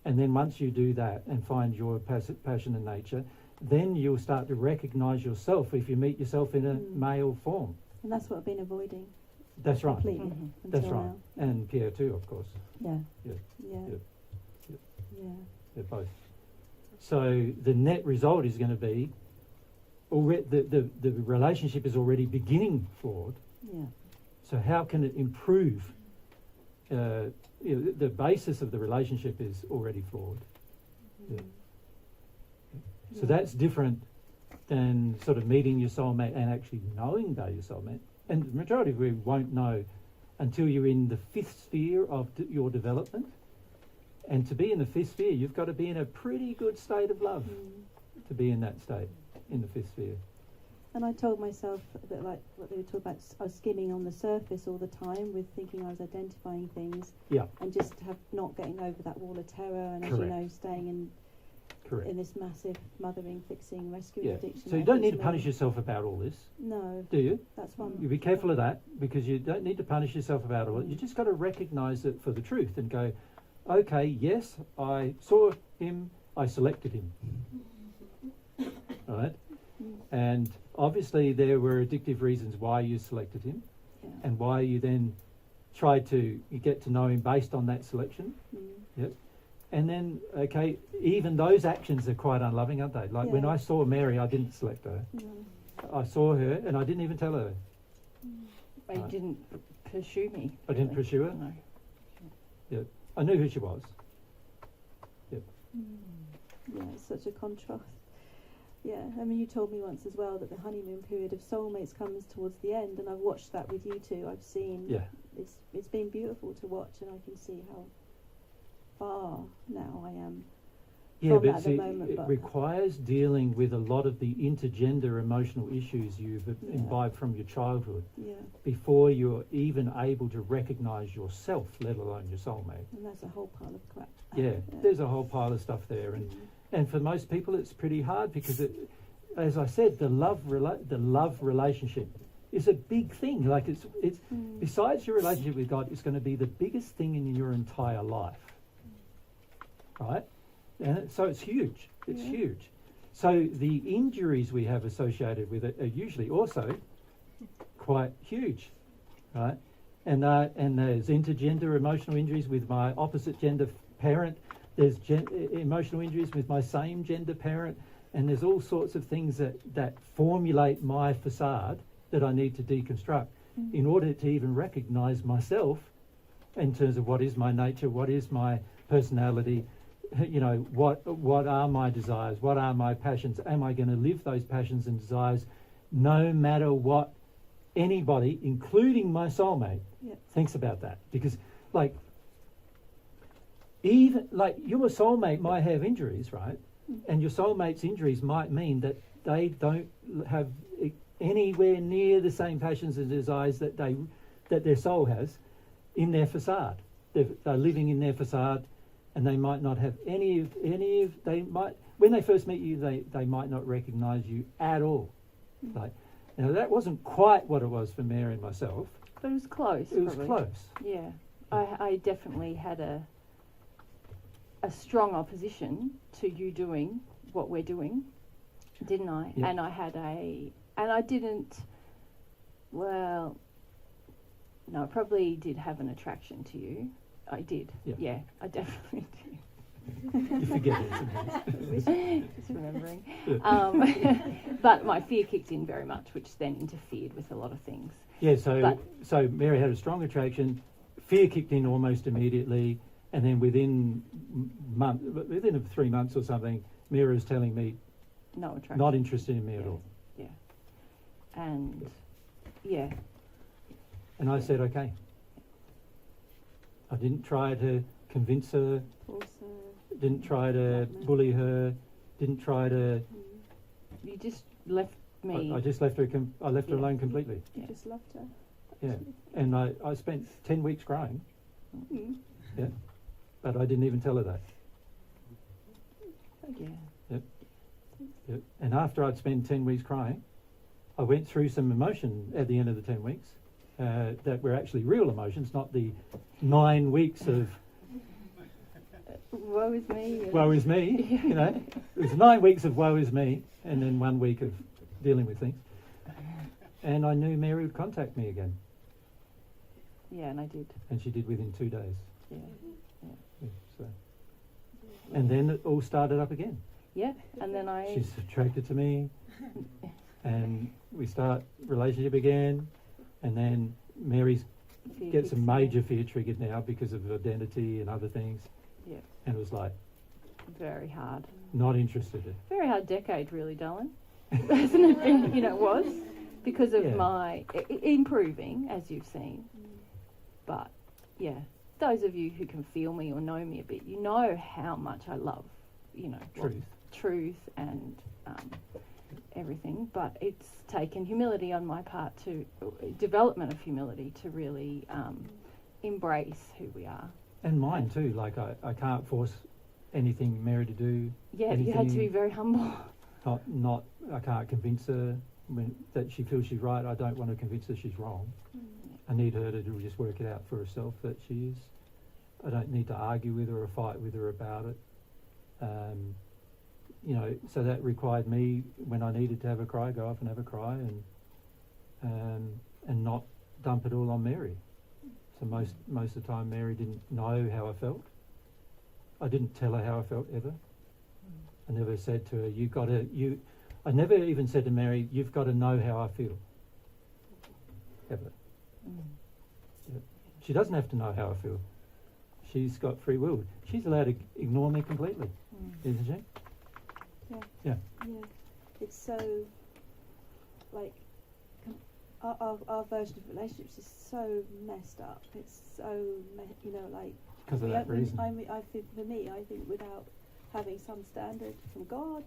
and then once you do that and find your passion and nature, then you'll start to recognise yourself if you meet yourself in a male form. And that's what I've been avoiding. That's right. Completely. That's until right. now. And Pierre too, of course. Yeah. Yeah. Yeah. Yeah. Yeah. They're both. So the net result is going to be the relationship is already beginning flawed. Yeah. So how can it improve? The basis of the relationship is already flawed. Yeah. So that's different than sort of meeting your soulmate and actually knowing they're your soulmate. And the majority of you won't know until you're in the fifth sphere of your development. And to be in the fifth sphere, you've got to be in a pretty good state of love to be in that state, in the fifth sphere. And I told myself a bit like what they were talking about. I was skimming on the surface all the time with thinking I was identifying things. Yeah. And just not getting over that wall of terror, and as you know, staying in this massive mothering, fixing, rescuing addiction. So you don't need to punish yourself about all this. No. Do you? That's one. You be careful of that, because you don't need to punish yourself about all it. You just got to recognise it for the truth and go, okay, yes, I saw him, I selected him. Right? And obviously there were addictive reasons why you selected him and why you then tried to get to know him based on that selection. Yep. And then, okay, even those actions are quite unloving, aren't they? Like when I saw Mary, I didn't select her. I saw her and I didn't even tell her. They didn't pursue me. I didn't pursue her? No. Yep. I knew who she was. Yep. Yeah, it's such a contrast. Yeah, I mean, you told me once as well that the honeymoon period of soulmates comes towards the end, and I've watched that with you two. I've seen. Yeah. It's been beautiful to watch, and I can see how far now I am. Yeah, from that but at the see, moment, it but requires dealing with a lot of the intergender emotional issues you've imbibed from your childhood before you're even able to recognise yourself, let alone your soulmate. And that's a whole pile of crap. Yeah, there's a whole pile of stuff there, and for most people it's pretty hard because as I said, the love relationship is a big thing. Like it's besides your relationship with God, it's going to be the biggest thing in your entire life, right? And so it's huge. It's huge. So the injuries we have associated with it are usually also quite huge, right? And there's intergender emotional injuries with my opposite gender parent. There's emotional injuries with my same gender parent. And there's all sorts of things that formulate my facade that I need to deconstruct in order to even recognise myself in terms of what is my nature, what is my personality, you know, what are my desires, what are my passions, am I going to live those passions and desires no matter what anybody, including my soulmate, thinks about that. Because, like, even, like, your soulmate might have injuries, right? And your soulmate's injuries might mean that they don't have anywhere near the same passions and desires that their soul has in their facade. They're living in their facade, and they might not have any of they might, when they first meet you, they might not recognise you at all. Like, you know, that wasn't quite what it was for Mary and myself. But it was close. It was probably. close. Yeah, I definitely had a strong opposition to you doing what we're doing, didn't I? Yeah. And I didn't. Well, no, I probably did have an attraction to you. I did. Yeah, I definitely did. You forget it sometimes. Just remembering. But my fear kicked in very much, which then interfered with a lot of things. Yeah, so Mary had a strong attraction, fear kicked in almost immediately, and then within 3 months or something, Mira was telling me, No attraction. not interested in me at all. Yeah. And, yeah. And I said, okay. I didn't try to convince her, didn't try to bully her, didn't try to... You just left me. I just left her. I left her alone completely. You just loved her. Yeah, and I spent 10 weeks crying. Yeah, but I didn't even tell her that. Yeah. Yep. And after I'd spent 10 weeks crying, I went through some emotion at the end of the 10 weeks that were actually real emotions, not the 9 weeks of woe is me. woe is me. You know, it was 9 weeks of woe is me, and then 1 week of dealing with things. And I knew Mary would contact me again. Yeah, and I did. And she did within 2 days. Yeah. Yeah, so. And then it all started up again. Yeah, and then She's attracted to me, and we start relationship again, and then Mary's gets a major fear triggered now because of identity and other things. Yeah. And it was like, very hard. not interested. Very hard decade, really, darling. Hasn't it been? You know, it was because of my improving, as you've seen. But yeah, those of you who can feel me or know me a bit, you know how much I love, you know, truth and everything. But it's taken humility on my part to development of humility to really embrace who we are. And mine too. Like I can't force anything Mary to do. Yeah, anything. you had to be very humble. Not. I can't convince her that she feels she's right. I don't want to convince her she's wrong. I need her to just work it out for herself that she is. I don't need to argue with her or fight with her about it. You know, so that required me, when I needed to have a cry, go off and have a cry, and not dump it all on Mary. So most of the time, Mary didn't know how I felt. I didn't tell her how I felt ever. I never said to her, I never even said to Mary, you've got to know how I feel. Ever. Yeah. She doesn't have to know how I feel. She's got free will. She's allowed to ignore me completely, isn't she? Yeah. It's so, like, our version of relationships is so messed up. It's so, like... Because of that reason. I think, for me, without having some standard from God,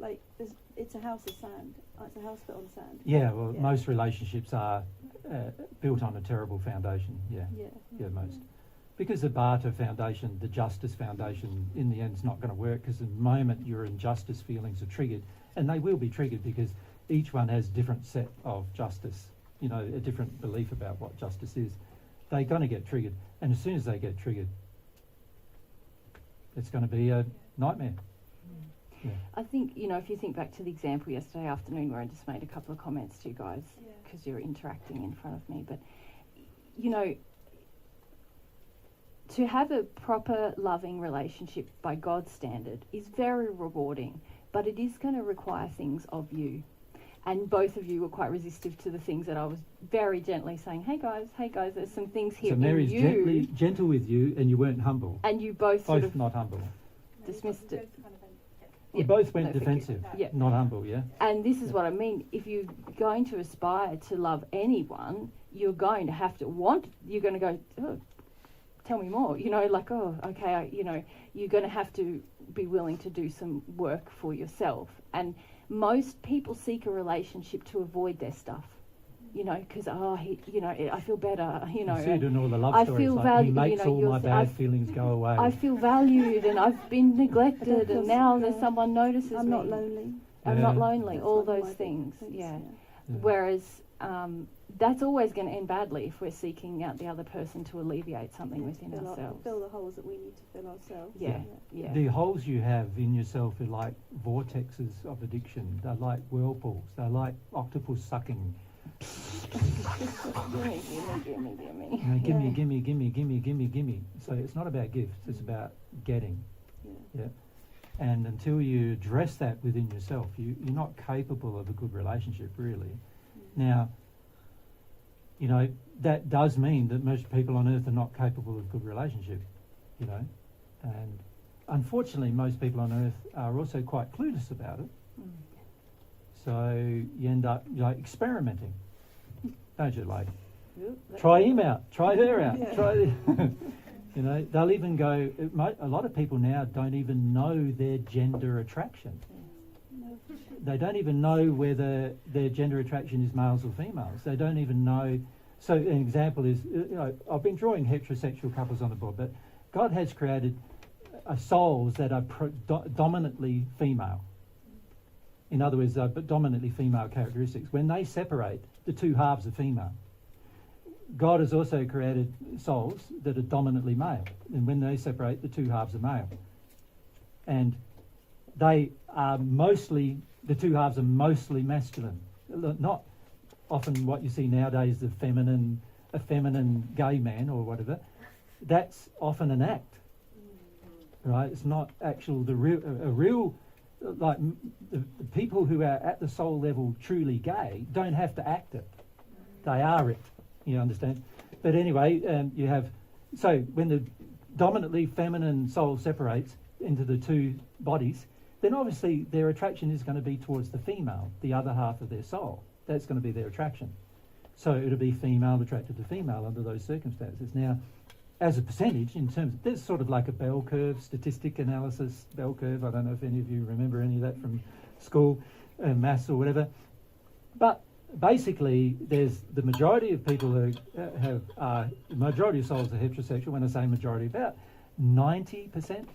like, it's a house of sand. It's a house built on sand. Yeah, well, most relationships are built on a terrible foundation. Yeah, most. because the Part2 foundation, the justice foundation, in the end is not going to work, because the moment your injustice feelings are triggered, and they will be triggered because each one has a different set of justice, you know, a different belief about what justice is, they're going to get triggered. And as soon as they get triggered, it's going to be a nightmare. Yeah. I think, you know, if you think back to the example yesterday afternoon where I just made a couple of comments to you guys because you're interacting in front of me, but, you know, to have a proper loving relationship by God's standard is very rewarding, but it is going to require things of you. And both of you were quite resistive to the things that I was very gently saying, hey guys, there's some things here So in Mary's you. gentle with you, and you weren't humble. And you both sort Both of not humble. dismissed it. You Yeah. both went No, thank you. defensive, Yeah. not humble, yeah? And this is what I mean. If you're going to aspire to love anyone, you're going to have to you're going to go, oh, tell me more. You know, like, oh, okay, you know, you're going to have to be willing to do some work for yourself. And most people seek a relationship to avoid their stuff. You know, because, you know, I feel better, you know. You see it in all the love I stories, feel like, valued, he makes you know, all my bad feelings go away. I feel valued and I've been neglected and now there's someone notices I'm me. not lonely. I'm not Yeah. lonely, That's all one of my those big things, things, yeah. Yeah. Whereas that's always going to end badly if we're seeking out the other person to alleviate something within ourselves. Fill the holes that we need to fill ourselves. Yeah, yeah. The holes you have in yourself are like vortexes of addiction. They're like whirlpools. They're like octopus sucking. gimme. You know, gimme. So it's not about gifts, it's about getting. Yeah. Yeah. And until you address that within yourself, you're not capable of a good relationship, really. Now, you know, that does mean that most people on earth are not capable of good relationship, you know. And unfortunately, most people on earth are also quite clueless about it. So you end up like experimenting, don't you? Like, try him out, try her out, try. You know, they'll even go. A lot of people now don't even know their gender attraction. They don't even know whether their gender attraction is males or females. They don't even know. So an example is, you know, I've been drawing heterosexual couples on the board, but God has created souls that are dominantly female. In other words, dominantly female characteristics. When they separate, the two halves are female. God has also created souls that are dominantly male, and when they separate, the two halves are male. And they are the two halves are mostly masculine. Not often what you see nowadays, a feminine gay man or whatever. That's often an act, right? It's not actual, the real the people who are at the soul level truly gay don't have to act it. They are it, you understand? But anyway, you have, so when the dominantly feminine soul separates into the two bodies, then obviously their attraction is going to be towards the female, the other half of their soul. That's going to be their attraction. So it'll be female attracted to female under those circumstances. Now, as a percentage, in terms of, there's sort of like a bell curve, statistic analysis bell curve. I don't know if any of you remember any of that from school, maths or whatever. But basically, there's the majority of people who the majority of souls are heterosexual. When I say majority, about 90%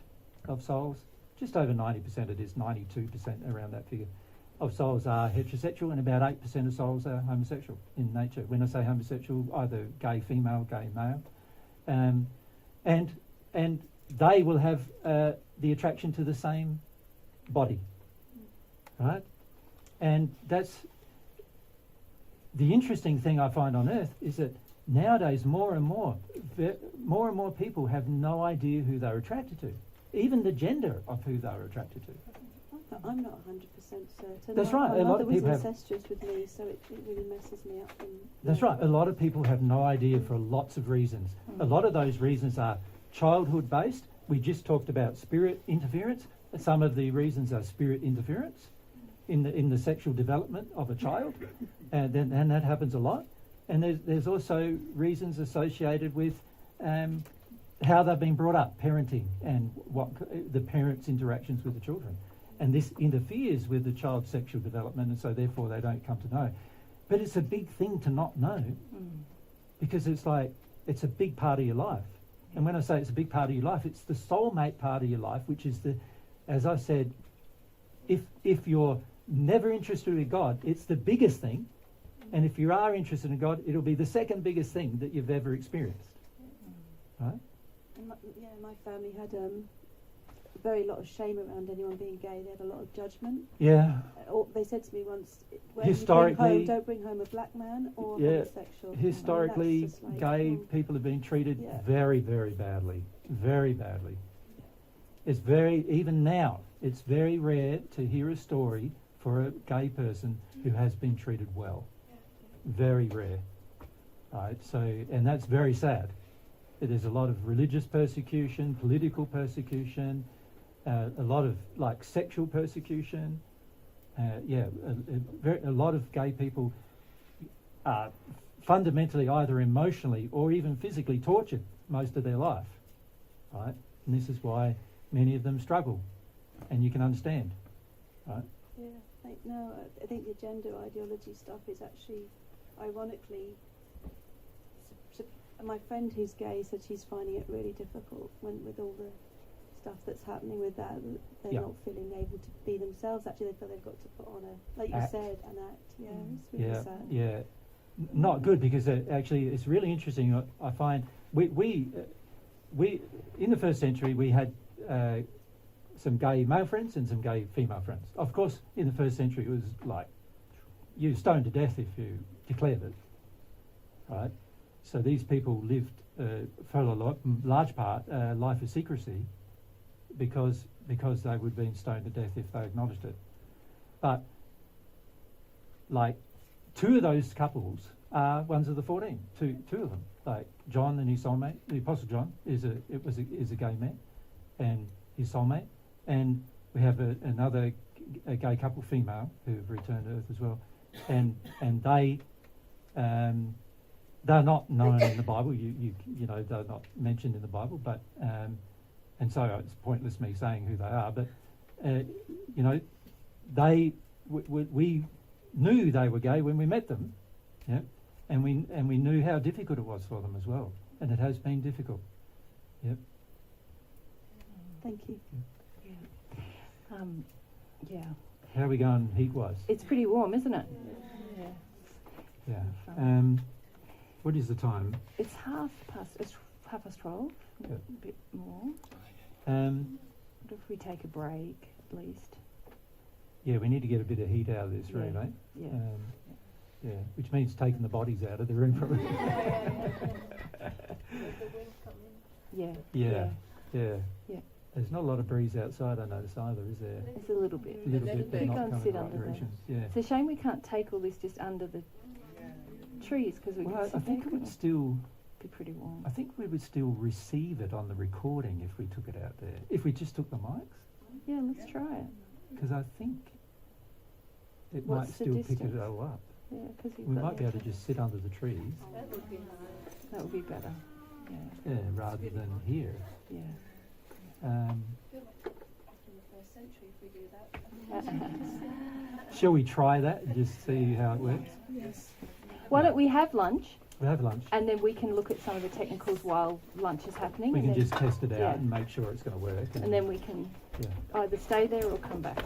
of souls, just over 90% it is, 92% around that figure, of souls are heterosexual, and about 8% of souls are homosexual in nature. When I say homosexual, either gay female, gay male. And they will have the attraction to the same body, right? And that's the interesting thing I find on earth is that nowadays more and more people have no idea who they're attracted to, even the gender of who they're attracted to. I'm not 100% certain. That's right. My A lot mother of was people have. incestuous with me, so it really messes me up. That's right. A lot of people have no idea for lots of reasons. A lot of those reasons are childhood based. We just talked about spirit interference. Some of the reasons are spirit interference in the sexual development of a child, and that happens a lot. And there's also reasons associated with how they've been brought up, parenting, and what the parents' interactions with the children. And this interferes with the child's sexual development, and so therefore they don't come to know. But it's a big thing to not know, because it's like, it's a big part of your life. And when I say it's a big part of your life, it's the soulmate part of your life, which is the, as I said, if you're never interested in God, it's the biggest thing. And if you are interested in God, it'll be the second biggest thing that you've ever experienced. Right? And my family had a very lot of shame around anyone being gay. They had a lot of judgment. Yeah. Or they said to me once, when Historically, you don't bring home a black man or yeah, homosexual. historically, That's just like, gay people have been treated Yeah. very, very badly. Very badly. It's very, even now, it's very rare to hear a story for a gay person who has been treated well. Very rare. Right, so, and that's very sad. There's a lot of religious persecution, political persecution, a lot of like sexual persecution. A lot of gay people are fundamentally either emotionally or even physically tortured most of their life. Right, and this is why many of them struggle, and you can understand. Right. Yeah, I think the gender ideology stuff is actually, ironically, my friend who's gay said she's finding it really difficult with all the stuff that's happening with that. They're not feeling able to be themselves. Actually, they feel they've got to put on like you said, an act. Yeah, it's really sad. Yeah, not good, because actually it's really interesting. I find we in the first century we had some gay male friends and some gay female friends. Of course, in the first century it was like you were stoned to death if you declared it, right? So these people lived for a large part life of secrecy because they would have been stoned to death if they acknowledged it. But like 2 of those couples are ones of the 14. Two of them, like John and his soulmate. The Apostle John is a gay man, and his soulmate. And we have another gay couple, female, who've returned to Earth as well, and they. They're not known in the Bible. You know, they're not mentioned in the Bible. But and so it's pointless me saying who they are. But you know, we knew they were gay when we met them, yeah, and we knew how difficult it was for them as well, and it has been difficult. Yep. Thank you. Yeah. How are we going heat-wise? It's pretty warm, isn't it? Yeah. What is the time? It's 12:30. Yep. A bit more. What if we take a break at least? Yeah, we need to get a bit of heat out of this room, eh? Yeah. Yeah, which means taking the bodies out of the room probably. Yeah. Yeah. Yeah. There's not a lot of breeze outside, I notice, either, is there? It's a little bit. A little bit, but We not go and coming sit the right under there. direction. Yeah. It's a shame we can't take all this just under the trees, because we Well, can I sit think there, it would couldn't still. we? Be pretty warm. I think we would still receive it on the recording if we took it out there. If we just took the mics, Yeah, let's try it. because I think it What's might the still pick distance? it all up. Yeah, because We might be able to just sit under the trees, That would be better. Yeah. rather than here. Yeah. In the first century, if we do that. Shall we try that and just see how it works? Why don't we have lunch, We'll have lunch. and then we can look at some of the technicals while lunch is happening, We and can then, just test it out yeah. and make sure it's going to work. and then we can yeah. either stay there or come back.